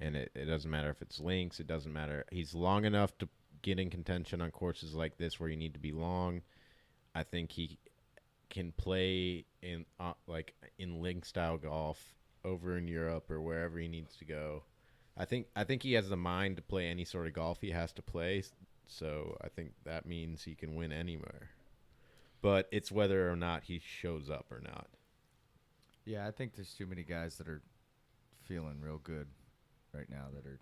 and it doesn't matter if it's links. It doesn't matter. He's long enough to get in contention on courses like this where you need to be long. I think he can play in like in link style golf over in Europe or wherever he needs to go. I think he has the mind to play any sort of golf he has to play. So I think that means he can win anywhere. But it's whether or not he shows up or not. Yeah, I think there's too many guys that are feeling real good right now that are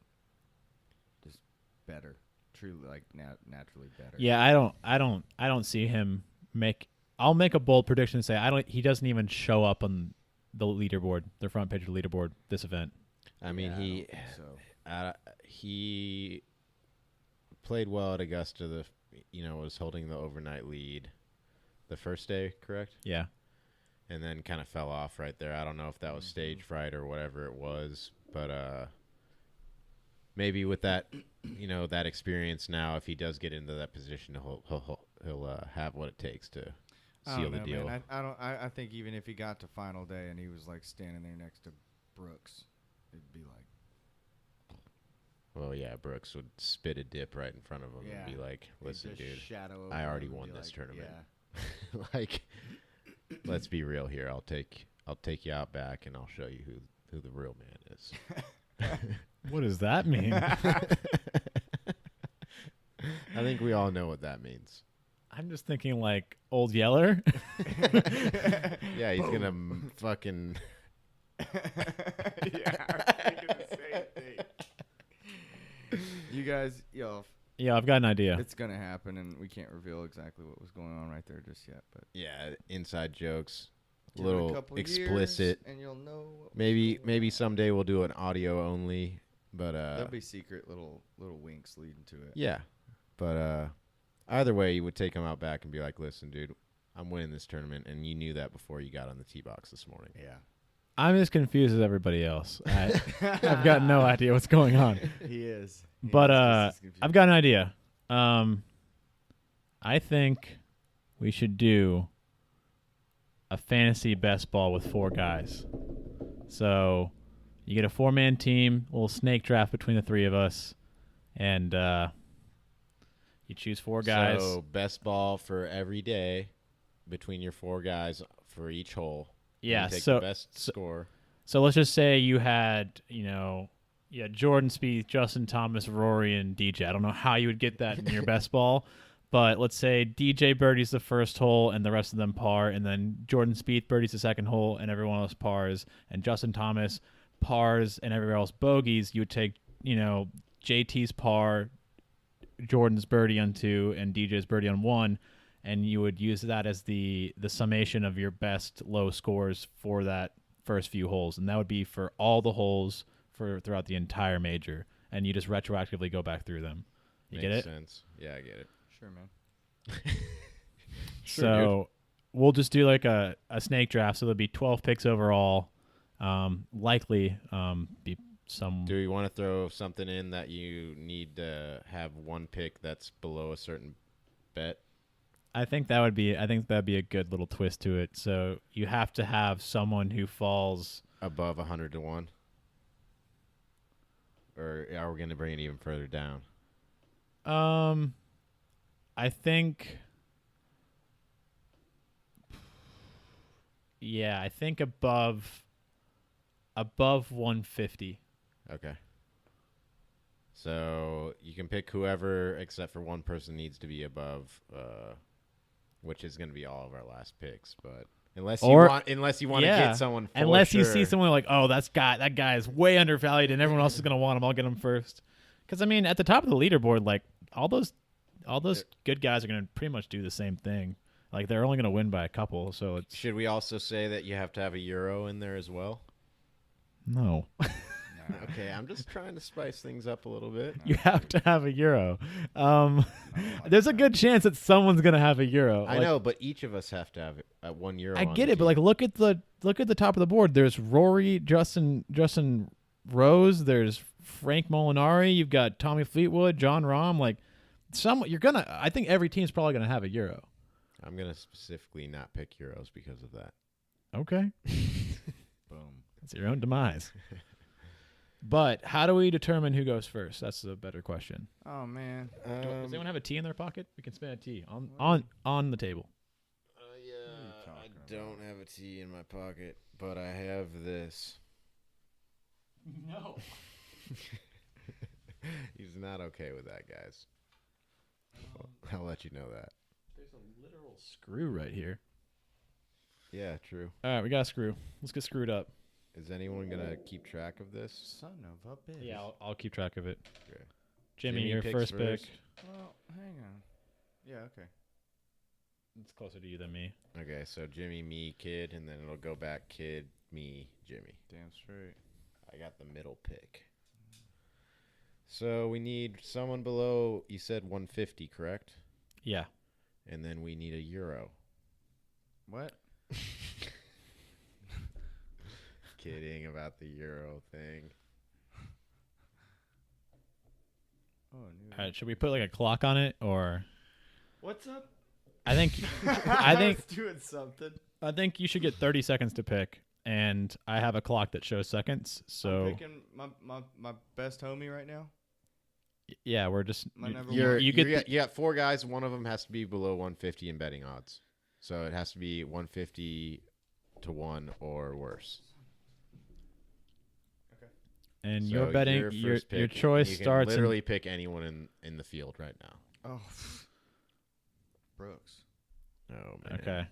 just better, truly like naturally better. Yeah, I don't see him make. I'll make a bold prediction and say he doesn't even show up on the leaderboard, the front page of the leaderboard this event. I mean, Yeah, I don't think so. He played well at Augusta. Was holding the overnight lead the first day, correct? Yeah. And then kind of fell off right there. I don't know if that was stage fright or whatever it was, but maybe with that, that experience now, if he does get into that position, he'll have what it takes to I seal don't the know, deal. man. I think even if he got to final day and he was like standing there next to Brooks, it'd be like, Well, yeah, Brooks would spit a dip right in front of him and be like, "Listen, he'd dude, just shadow over I already him and won be this like, tournament." Yeah. Like, let's be real here. I'll take you out back and I'll show you who the real man is. What does that mean? I think we all know what that means. I'm just thinking like Old Yeller. Yeah, he's gonna fucking. Yeah, I was thinking the same thing. You guys, Yeah, I've got an idea. It's gonna happen, and we can't reveal exactly what was going on right there just yet. But Yeah, inside jokes, give it a little couple explicit. years, and you'll know. What was Maybe going on. someday we'll do an audio only, but There'll be secret little winks leading to it. yeah, but either way, you would take him out back and be like, "Listen, dude, I'm winning this tournament, and you knew that before you got on the tee box this morning." Yeah. I'm as confused as everybody else. I've got no idea what's going on. He is. But I've got an idea. I think we should do a fantasy best ball with 4 guys. So you get a 4-man team, a little snake draft between the 3 of us, and you choose 4 guys. So best ball for every day between your 4 guys for each hole. Yeah. You take So the best score. So let's just say you had, Jordan Spieth, Justin Thomas, Rory, and DJ. I don't know how you would get that in your best ball, but let's say DJ birdies the first hole and the rest of them par, and then Jordan Spieth birdies the second hole and everyone else pars, and Justin Thomas pars and everyone else bogeys. You would take, JT's par, Jordan's birdie on 2, and DJ's birdie on 1, and you would use that as the summation of your best low scores for that first few holes, and that would be for all the holes throughout the entire major, and you just retroactively go back through them. You get it? Makes sense. Yeah, I get it. Sure, man. Sure, So we'll just do like a snake draft. So there'll be 12 picks overall. Likely be some. Do you want to throw something in that you need to have one pick that's below a certain bet? I think that'd be a good little twist to it. So you have to have someone who falls Above 100 to 1? Or are we going to bring it even further down? I think. Yeah, I think above 150. Okay. So you can pick whoever, except for one person needs to be above, which is going to be all of our last picks. But unless you want to get someone, unless you see someone like, oh, that guy is way undervalued, and everyone else is going to want him, I'll get him first. Because I mean, at the top of the leaderboard, like all those good guys are going to pretty much do the same thing. Like they're only going to win by a couple. So it's Should we also say that you have to have a Euro in there as well? no. Okay, I'm just trying to spice things up a little bit. You have to have a Euro. There's a good chance that someone's going to have a Euro. I know, but each of us have to have 1 Euro. I on get the it, but team. like look at the top of the board. There's Rory, Justin Rose. There's Frank Molinari. You've got Tommy Fleetwood, John Rahm. Like I think every team's probably gonna have a Euro. I'm gonna specifically not pick Euros because of that. Okay, Boom. it's your own demise. But how do we determine who goes first? That's a better question. Oh man. Does anyone have a tea in their pocket? We can spin a tea on the table. Yeah, I don't have a tea in my pocket, but I have this. No. He's not okay with that, guys. I'll let you know that. There's a literal screw right here. Yeah, true. All right, we got a screw. Let's get screwed up. Is anyone gonna keep track of this? Son of a bitch. Yeah, I'll keep track of it. Okay. Jimmy, Jimmy your picks first pick. first. Well, hang on. Yeah. Okay. It's closer to you than me. Okay, so Jimmy, me, Kid, and then it'll go back Kid, me, Jimmy. Damn straight. I got the middle pick. So we need someone below, you said 150, correct? Yeah. And then we need a Euro. What? Kidding about the Euro thing. Oh, All right, should we put like a clock on it, or What's up? I think was doing something. I think you should get 30 seconds to pick, and I have a clock that shows seconds. So I'm picking my best homie right now. yeah, we're just My number you get you got 4 guys. One of them has to be below 150 in betting odds. So it has to be 150 to 1 or worse. and So you're betting your first pick, choice you can starts literally pick anyone in the field right now. Oh, Brooks. Oh in, man. okay.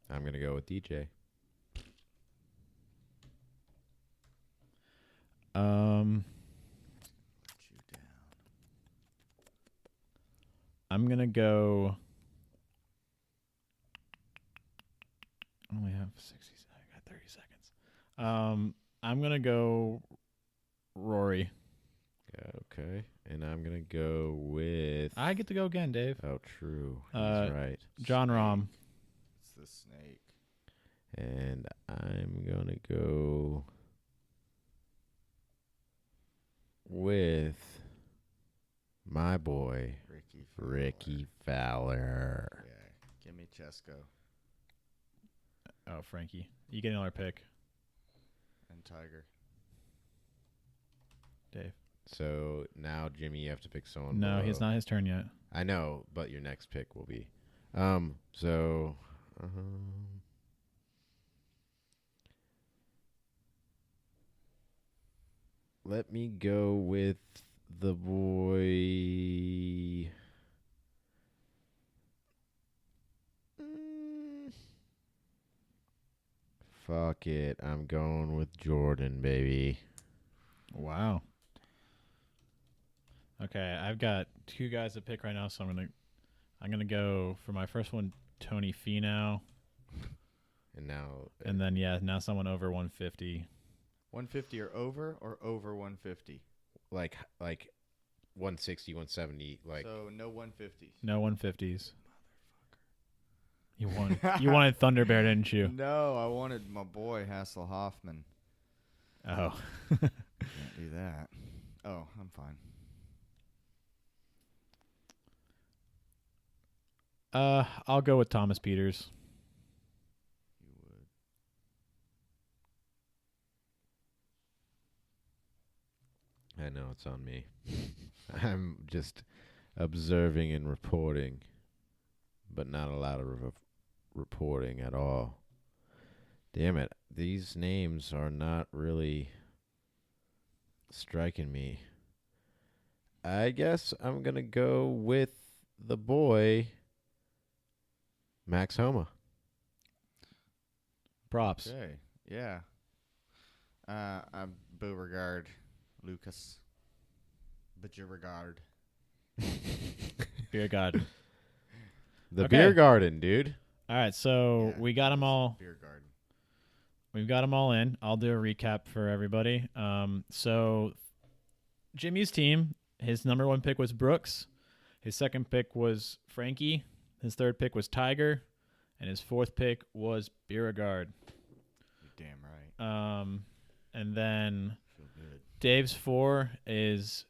I'm gonna go with DJ. I'm gonna go. I only have 60. I got 30 seconds. I'm gonna go Rory. Yeah, okay. And I'm going to go with... I get to go again, Dave. Oh, true. He's right. John Rahm. It's the snake. And I'm going to go with my boy, Ricky Fowler. Yeah, give me Chesko Oh, Frankie. You get another pick, and Tiger. Dave. So now, Jimmy, you have to pick someone. No, below. it's not his turn yet. I know, but your next pick will be. Let me go with the boy. Fuck it. I'm going with Jordan, baby. Wow. Okay, I've got two guys to pick right now, so I'm gonna go for my first one, Tony Finau, And now, and then now someone over 150. 150 or over 150? like 160, 170, like So no 150s. No 150s. You wanted Thunder Bear, didn't you? No, I wanted my boy Hassel Hoffman. Oh. Can't do that. Oh, I'm fine. I'll go with Thomas Peters. You would. I know it's on me. I'm just observing and reporting, but not a lot of reporting at all. Damn it. These names are not really striking me. I guess I'm going to go with the boy, Max Homa. Props. Okay. Yeah. I'm Beauregard Lucas. Beauregard. Beer God. The Okay. beer garden, dude. All right, so Yeah, we got them all. Beer garden. We've got them all in. I'll do a recap for everybody. So Jimmy's team, his number one pick was Brooks. His second pick was Frankie. His third pick was Tiger. And his fourth pick was Beauregard. You're damn right. And then Feel good. Dave's 4 is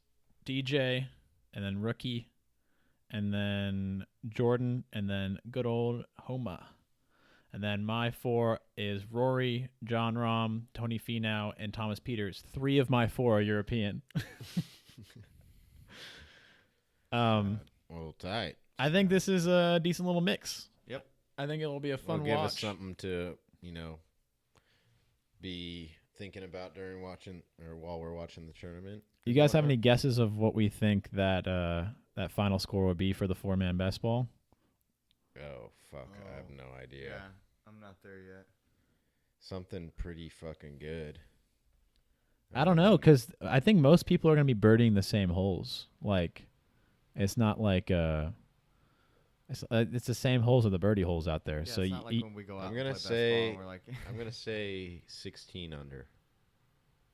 DJ, and then Rookie, and then Jordan, and then good old Homa. And then my 4 is Rory, John Rahm, Tony Finau, and Thomas Peters. 3 of my 4 are European. Well, tight. I think this is a decent little mix. Yep. I think it will be a fun Give watch. us something to, be thinking about during watching or while we're watching the tournament. You guys have any guesses of what we think that that final score would be for the 4-man best ball? Oh, fuck. I have no idea. Yeah, I'm not there yet. Something pretty fucking good. I don't know, because I think most people are going to be birdieing the same holes. Like, it's not like it's the same holes as the birdie holes out there. Yeah, so it's not like when we go out I'm and gonna play say- best ball and we're like, I'm going to say 16 under.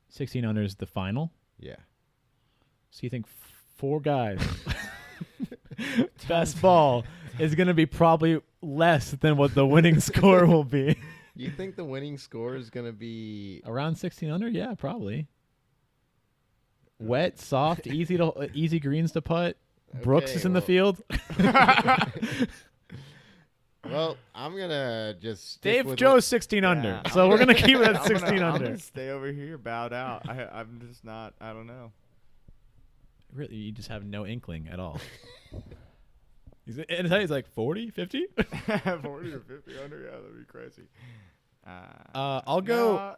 16 under is the final. Yeah. So you think 4 guys best ball is going to be probably less than what the winning score will be. You think the winning score is going to be Around 16 under? Yeah, probably. Wet, soft, easy greens to putt. Brooks is in the field. Well, I'm going to just stick Dave with Joe's 16 under. Yeah. So we're going to keep it at I'm 16 I'm under. gonna stay over here, bowed out. I'm just not. I don't know. Really, you just have no inkling at all. He's like 40, 50? 40 or 50 under, yeah, that'd be crazy. I'll go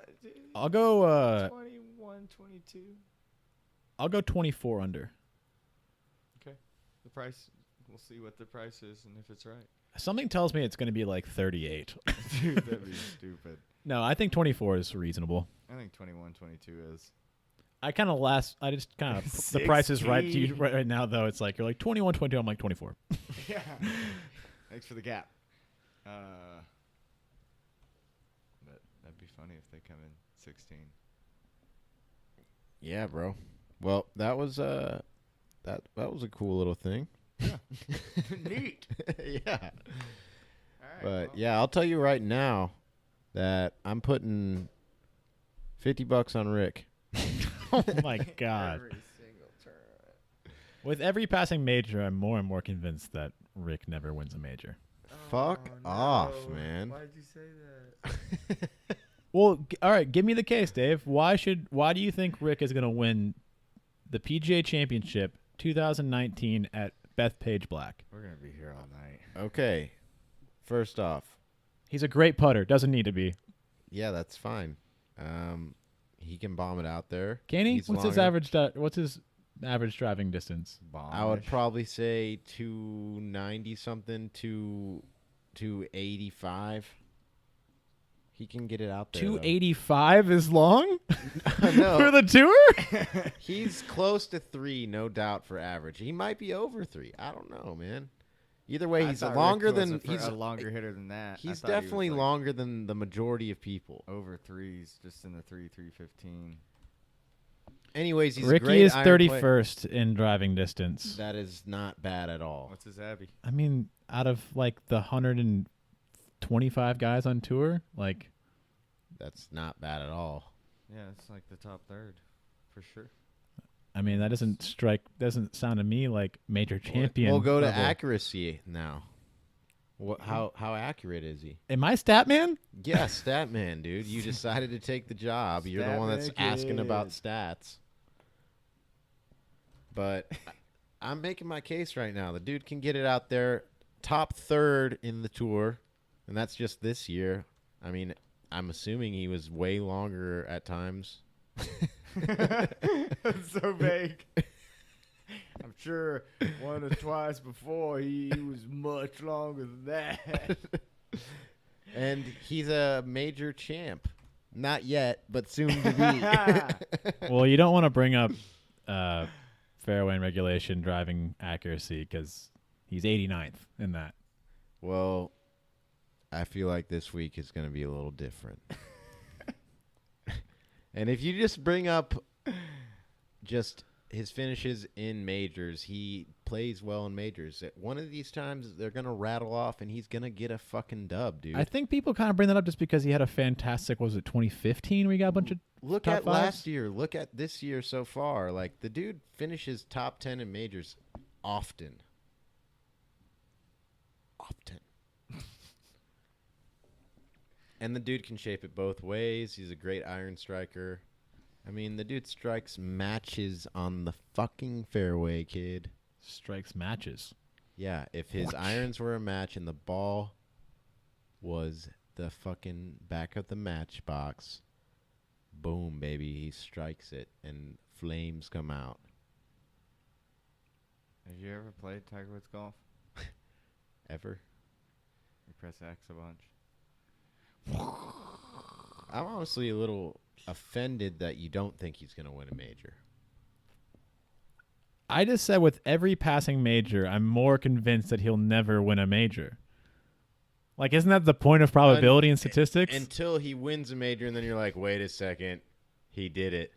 21, 22. I'll go 24 under. Okay. The price, we'll see what the price is and if it's right. Something tells me it's going to be like 38. Dude, that'd be stupid. No, I think 24 is reasonable. I think 21, 22 is. I kind of I just kind of the price is right to you 16. right now though. It's like you're like 21, 22. I'm like 24. Yeah. Thanks for the gap. But that'd be funny if they come in 16. Yeah, bro. Well, that was that was a cool little thing. Neat. Yeah. All right. But yeah, I'll tell you right now that I'm putting $50 on Rick. Oh my god! Every single tournament. With every passing major, I'm more and more convinced that Rick never wins a major. Fuck off, man. Why did you say that? Well, all right, give me the case, Dave. Why do you think Rick is going to win the PGA Championship 2019 at Bethpage Black? We're gonna be here all night. Okay. First off, He's a great putter. Doesn't need to be. yeah, that's fine. He can bomb it out there. Can he? He's What's his longer. average driving distance? I would probably say 290 something to 285. He can get it out there. 285 is long No. for the tour. He's close to 3, no doubt, for average. He might be over 3. I don't know, man. Either way, he's a longer than he's a longer hitter than that. I He's thought he was, definitely like, longer than the majority of people. over threes, just in the 315. Anyways, he's a Ricky great is iron player. 31st in driving distance. That is not bad at all. What's his Abby? I mean, out of like the 125 guys on tour, like That's not bad at all. Yeah, it's like the top third, for sure. I mean, that doesn't sound to me like major champion. We'll go to level. accuracy now. How accurate is he? Am I stat man? Yeah, stat man, dude. You decided to take the job. You're the one that's Stat asking about kid. stats. But I'm making my case right now. The dude can get it out there, top third in the tour, and that's just this year. I mean, I'm assuming he was way longer at times. That's so vague. I'm sure one or twice before he was much longer than that. And he's a major champ. Not yet, but soon to be. Well, you don't want to bring up fairway and regulation driving accuracy because he's 89th in that. Well, I feel like this week is going to be a little different. And if you just bring up just his finishes in majors, he plays well in majors. At one of these times, they're going to rattle off, and he's going to get a fucking dub, dude. I think people kind of bring that up just because he had a fantastic, was it 2015? We got a bunch of Look top at fives? last year. Look at this year so far. Like, the dude finishes top 10 in majors often. And the dude can shape it both ways. He's a great iron striker. I mean, the dude strikes matches on the fucking fairway, kid. strikes matches. Yeah, if his irons were a match and the ball was the fucking back of the matchbox, boom, baby, he strikes it and flames come out. Have you ever played Tiger Woods golf? Ever? You press X a bunch. I'm honestly a little offended that you don't think he's going to win a major. I just said with every passing major, I'm more convinced that he'll never win a major. Like, isn't that the point of probability and statistics? Until he wins a major, and then you're like, wait a second, he did it.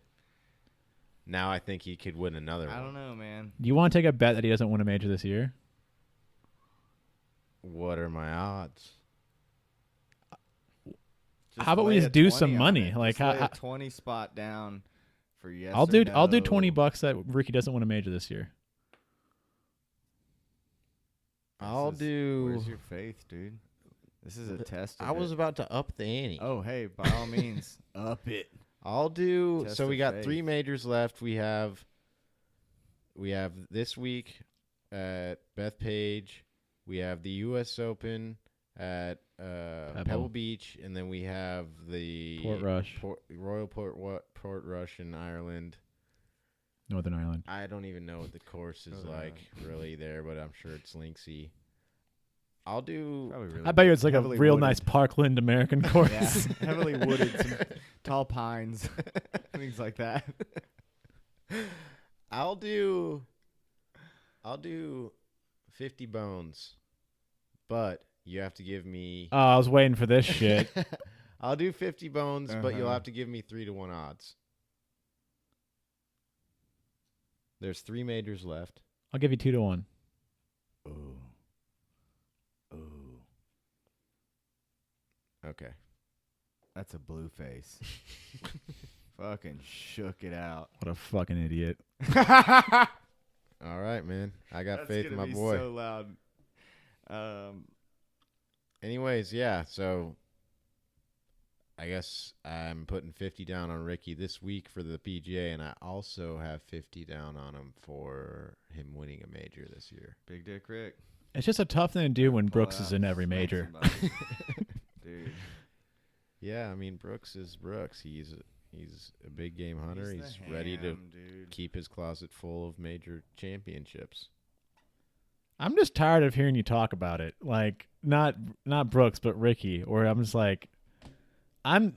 Now I think he could win another one. I don't know, man. Do you want to take a bet that he doesn't win a major this year? What are my odds? How about we lay just a do 20 some on money? it. Like, Just lay how- a 20 spot down for yes. I'll or do $20 no. that Ricky doesn't win a major this year. I'll do. Where's your faith, dude? This is a test. I was about to up the ante. Oh, hey, by all means, up it. I'll do. Test So we of got faith. 3 majors left. We have this week at Bethpage. We have the U.S. Open at Pebble Beach, and then we have the Portrush, Royal Portrush in Ireland. Northern Ireland. I don't even know what the course is Northern like really there, but I'm sure it's linksy. I'll do. Probably really I bet you it's like a heavily real wooded. nice Parkland American course. Yeah, heavily wooded, some tall pines, things like that. I'll do 50 bones, but you have to give me. Oh, I was waiting for this shit. I'll do 50 bones, but you'll have to give me 3-1 odds. There's 3 majors left. I'll give you 2-1. Ooh. Okay. That's a blue face. Fucking shook it out. What a fucking idiot. All right, man. I got That's faith in gonna my be boy. so loud. Anyways, yeah, so I guess I'm putting 50 down on Ricky this week for the PGA, and I also have 50 down on him for him winning a major this year. Big Dick Rick. It's just a tough thing to do when Brooks Pull is out, in every smack major. somebody. Dude. Yeah, I mean, Brooks is Brooks. He's a big game hunter. He's ready to keep his closet full of major championships. I'm just tired of hearing you talk about it. Like not Brooks, but Ricky. Or I'm just like, I'm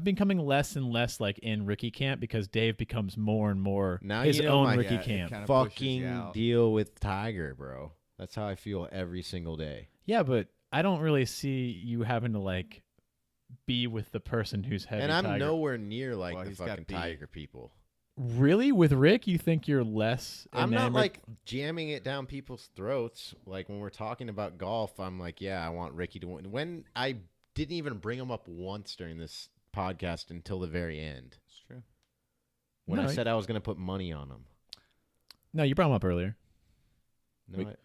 becoming less and less like in Ricky camp because Dave becomes more and more Now his you know own my- Ricky Yeah, it camp. kinda pushes you Fucking out. deal with Tiger, bro. That's how I feel every single day. Yeah, but I don't really see you having to like be with the person who's heavy. And I'm Tiger. nowhere near like Well, the he's got fucking B. Tiger people. Really with Rick. You think you're less? I'm not enamored? like jamming it down people's throats. Like when we're talking about golf, I'm like, yeah, I want Ricky to win. When I didn't even bring him up once during this podcast until the very end. It's true. When I No, said I was going to put money on him. No, you brought him up earlier.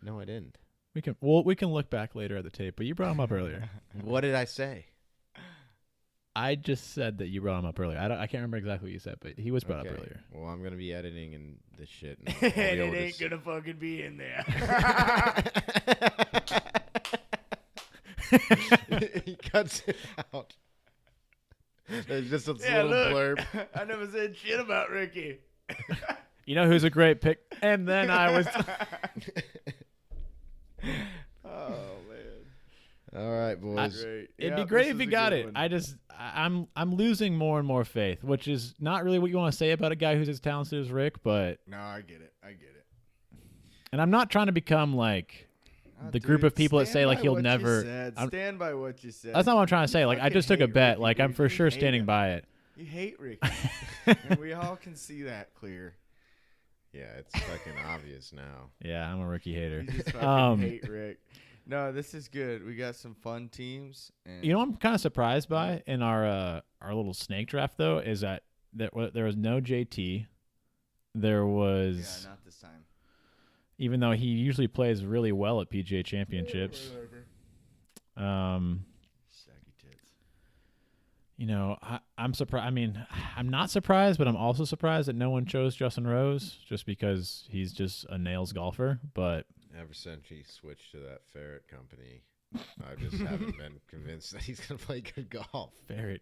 No, I didn't. We can look back later at the tape, but you brought him up earlier. What did I say? I just said that you brought him up earlier. I can't remember exactly what you said, but he was brought up Okay. earlier. Well, I'm going to be editing and this shit. And I'll be able to gonna fucking be in there. He cuts it out. There's just a Yeah, little look. blurb. I never said shit about Ricky. You know who's a great pick? And then I was. Oh man. All right, boys. Great. It'd Yeah, be great this if is you a got good it. one. I'm losing more and more faith, which is not really what you want to say about a guy who's as talented as Rick, but No, I get it. and I'm not trying to become like the Dude, group of people that stand say like by he'll what you never. said. I'm- Stand by what you said. That's not what I'm trying to say. Like I fucking just took a hate bet. Ricky, Like I'm dude. for You sure hate standing him. by it. You hate Ricky. And we all can see that clear. Yeah, it's fucking obvious now. Yeah, I'm a Ricky hater. You just fucking Um, hate Rick. No, this is good. We got some fun teams. And You know what I'm kind of surprised by in our little snake draft though is that there was no JT. There was, yeah, not this time. even though he usually plays really well at PGA Championships. Saggy tits. You know, I'm surprised. I mean, I'm not surprised, but I'm also surprised that no one chose Justin Rose just because he's just a nails golfer. But Ever since he switched to that ferret company, I just haven't been convinced that he's going to play good golf. Ferret,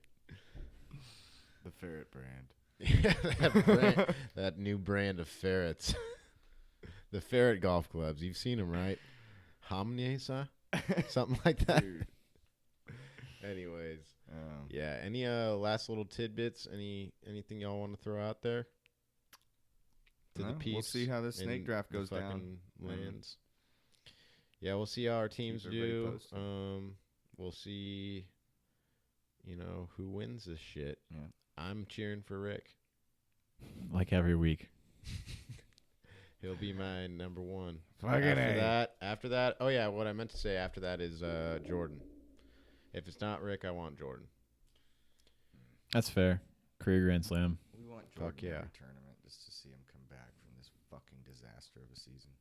The ferret brand. Yeah, that new brand of ferrets. The ferret golf clubs. You've seen them, right? Hamnesa? Something like that. Dude. Anyways. Yeah, any last little tidbits? Anything y'all want to throw out there? To the No, piece we'll see how this snake in draft the goes down. fucking lands. Yeah, we'll see how our teams everybody do. posted. We'll see, who wins this shit. Yeah. I'm cheering for Rick. like every week. He'll be my number one. Fucking After that, oh yeah, what I meant to say after that is Jordan. If it's not Rick, I want Jordan. That's fair. Career Grand Slam. We want Fuck Jordan yeah. every tournament just to see him come back from this fucking disaster of a season.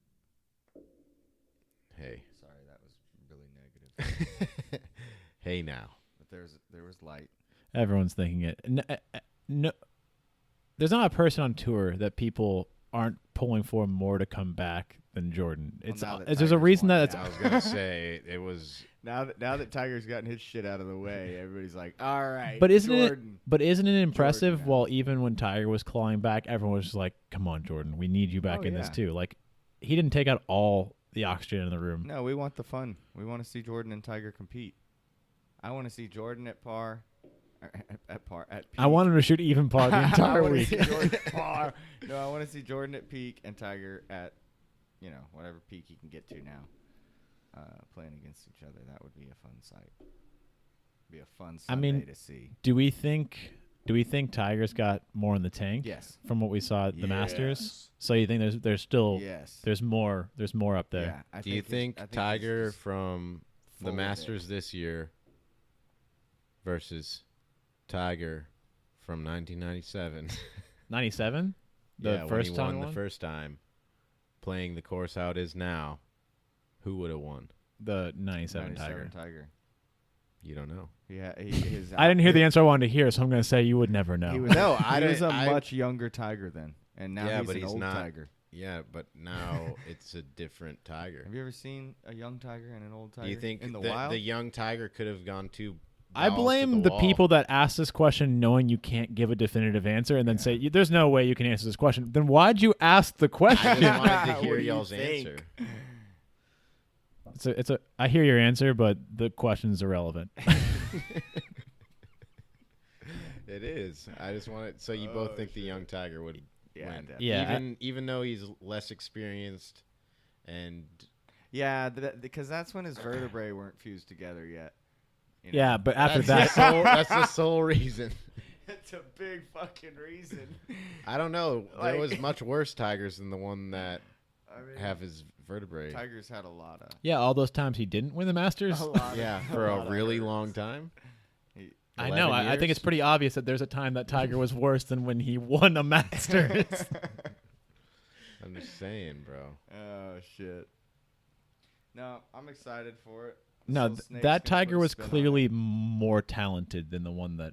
Hey. Sorry, that was really negative. Hey now. But there was light. Everyone's thinking it. No, there's not a person on tour that people aren't pulling for more to come back than Jordan. It's now that there's a Tiger's reason won, that it's I was gonna say it was. Now that Tiger's gotten his shit out of the way, everybody's like, all right, But isn't Jordan. isn't it impressive? Jordan. While even when Tiger was clawing back, everyone was just like, "Come on, Jordan, we need you back Oh, in this yeah. too." Like he didn't take out all the oxygen in the room. No, we want the fun. We want to see Jordan and Tiger compete. I want to see Jordan at par. At peak. I wanted to shoot even par the I entire wanna week. see Jordan at par. No, I want to see Jordan at peak and Tiger at, whatever peak he can get to now. Playing against each other. That would be a fun sight. Be a fun Sunday to see. Do we think Tiger's got more in the tank? Yes. From what we saw at the Masters. So you think there's still there's more up there? Yeah. Do you think Tiger from the Masters this year versus Tiger from 1997? 97? The first time he won the first time, playing the course how it is now, who would have won? The 97 Tiger. You don't know. Yeah, I didn't hear the answer I wanted to hear, so I'm going to say you would never know. He was a much younger Tiger then, and now he's an old Tiger. Yeah, but now it's a different Tiger. Have you ever seen a young Tiger and an old Tiger? Do you think in the wild? The young Tiger could have gone too? I blame the people that ask this question knowing you can't give a definitive answer and then say, there's no way you can answer this question. Then why'd you ask the question? I just wanted to hear y'all's answer. I hear your answer, but the question's irrelevant. It is. I just wanted so you both think the young Tiger would win. Definitely. Yeah. Even though he's less experienced and because that's when his vertebrae weren't fused together yet. Yeah, but after that's the sole reason. That's a big fucking reason. I don't know. There was much worse Tigers than the one that have his vertebrae. Tiger's had a lot of. Yeah, all those times he didn't win the Masters. For a really long time. I know. I think it's pretty obvious that there's a time that Tiger was worse than when he won a Masters. I'm just saying, bro. Oh shit. No, I'm excited for it. No, that Tiger was clearly more talented than the one that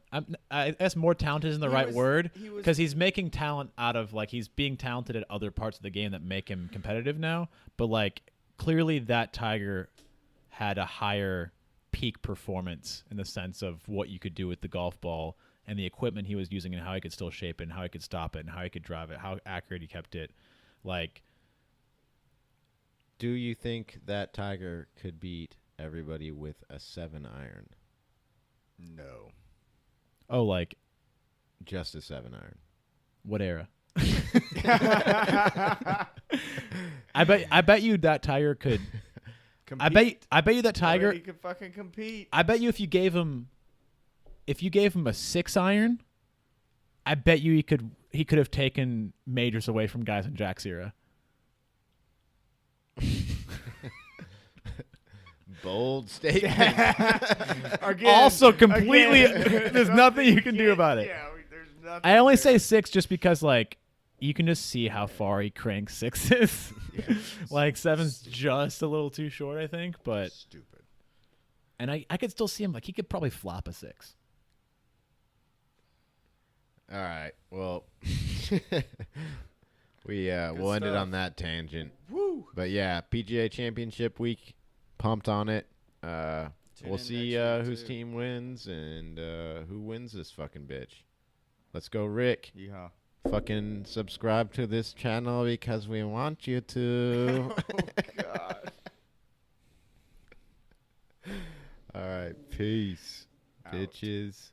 I guess more talented isn't the right word because he's making talent out of he's being talented at other parts of the game that make him competitive now. But clearly that Tiger had a higher peak performance in the sense of what you could do with the golf ball and the equipment he was using and how he could still shape it and how he could stop it and how he could drive it, how accurate he kept it. Do you think that Tiger could beat everybody with a 7-iron? No. Oh, just a 7-iron. What era? I bet you that Tiger could. Compete. I bet you that Tiger. He could fucking compete. I bet you if you gave him a 6-iron, I bet you he could have taken majors away from guys in Jack's era. Bold statement. Also, completely. There's nothing you can do about it. Yeah, there's nothing. I only say 6 just because you can just see how far he cranks 6s. Yeah. 7's just a little too short, I think. But stupid. And I could still see him he could probably flop a 6. All right. Well, we'll end it on that tangent. Woo! But yeah, PGA Championship week. Pumped on it. We'll see whose team wins and who wins this fucking bitch. Let's go, Rick. Yeehaw. Fucking subscribe to this channel because we want you to. Oh, God. All right. Peace, Out. bitches.